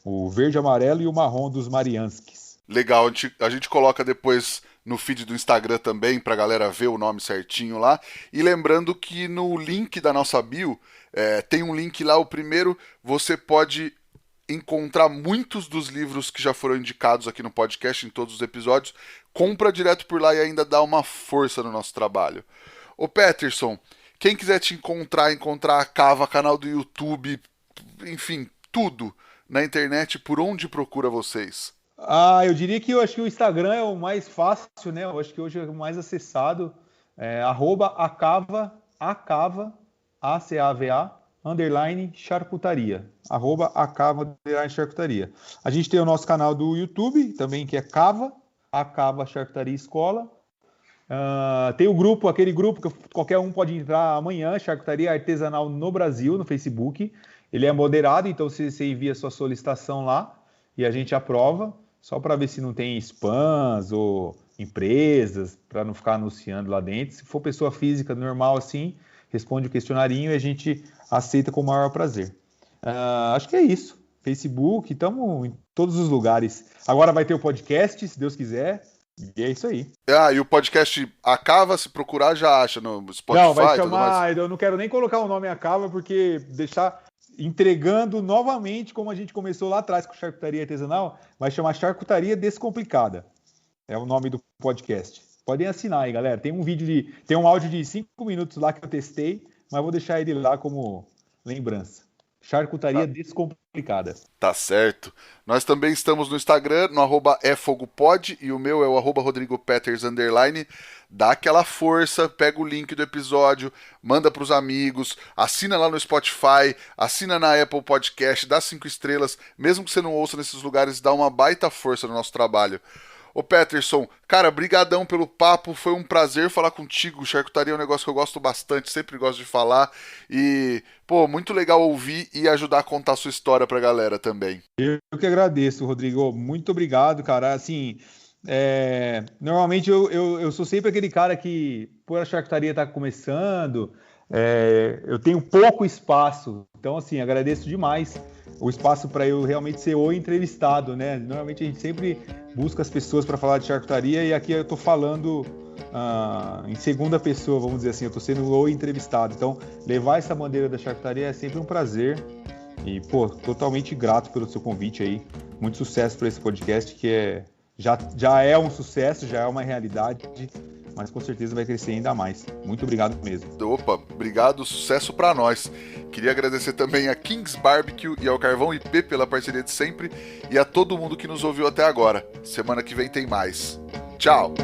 o verde, amarelo e o marrom dos Marianskis. Legal, a gente coloca depois no feed do Instagram também, pra galera ver o nome certinho lá. E lembrando que no link da nossa bio, tem um link lá, o primeiro, você pode encontrar muitos dos livros que já foram indicados aqui no podcast, em todos os episódios. Compra direto por lá e ainda dá uma força no nosso trabalho. Ô Peterson, quem quiser te encontrar a Cava, canal do YouTube, enfim, tudo na internet, por onde procura vocês? Eu diria que eu acho que o Instagram é o mais fácil, né? Eu acho que hoje é o mais acessado. @acava, ACAVA, underline charcutaria. @acava, underline charcutaria. A gente tem o nosso canal do YouTube, também, que é Acava Charcutaria Escola. Tem o grupo, aquele grupo que qualquer um pode entrar amanhã, Charcutaria Artesanal no Brasil, no Facebook. Ele é moderado, então você envia sua solicitação lá e a gente aprova, só para ver se não tem spams ou empresas, para não ficar anunciando lá dentro. Se for pessoa física normal assim, responde o questionarinho e a gente aceita com o maior prazer. Acho que é isso. Facebook, estamos em todos os lugares. Agora vai ter o podcast, se Deus quiser. E é isso aí. E o podcast Acava, se procurar, já acha no Spotify? Não, vai chamar... Eu não quero nem colocar o nome Acava, porque deixar... entregando novamente, como a gente começou lá atrás com charcutaria artesanal, vai chamar Charcutaria Descomplicada. É o nome do podcast. Podem assinar aí, galera. Tem um áudio de 5 minutos lá que eu testei, mas vou deixar ele lá como lembrança. Charcutaria Descomplicada. Tá certo. Nós também estamos no Instagram, no @efogopod, e o meu é o @rodrigopeters_. Dá aquela força, pega o link do episódio, manda pros amigos, assina lá no Spotify, assina na Apple Podcast, dá 5 estrelas, mesmo que você não ouça nesses lugares, dá uma baita força no nosso trabalho. Ô Peterson, cara, brigadão pelo papo, foi um prazer falar contigo. Charcutaria é um negócio que eu gosto bastante, sempre gosto de falar. E, muito legal ouvir e ajudar a contar a sua história pra galera também. Eu que agradeço, Rodrigo. Muito obrigado, cara. Assim, normalmente eu sou sempre aquele cara que, por a charcutaria tá começando, eu tenho pouco espaço. Então, assim, agradeço demais o espaço para eu realmente ser o entrevistado, né? Normalmente a gente sempre busca as pessoas para falar de charcutaria e aqui eu estou falando em segunda pessoa, vamos dizer assim, eu estou sendo o entrevistado. Então, levar essa bandeira da charcutaria é sempre um prazer e, totalmente grato pelo seu convite aí. Muito sucesso para esse podcast que já é um sucesso, já é uma realidade, mas com certeza vai crescer ainda mais. Muito obrigado mesmo. Opa, obrigado, sucesso pra nós. Queria agradecer também a Kings Barbecue e ao Carvão IP pela parceria de sempre e a todo mundo que nos ouviu até agora. Semana que vem tem mais. Tchau!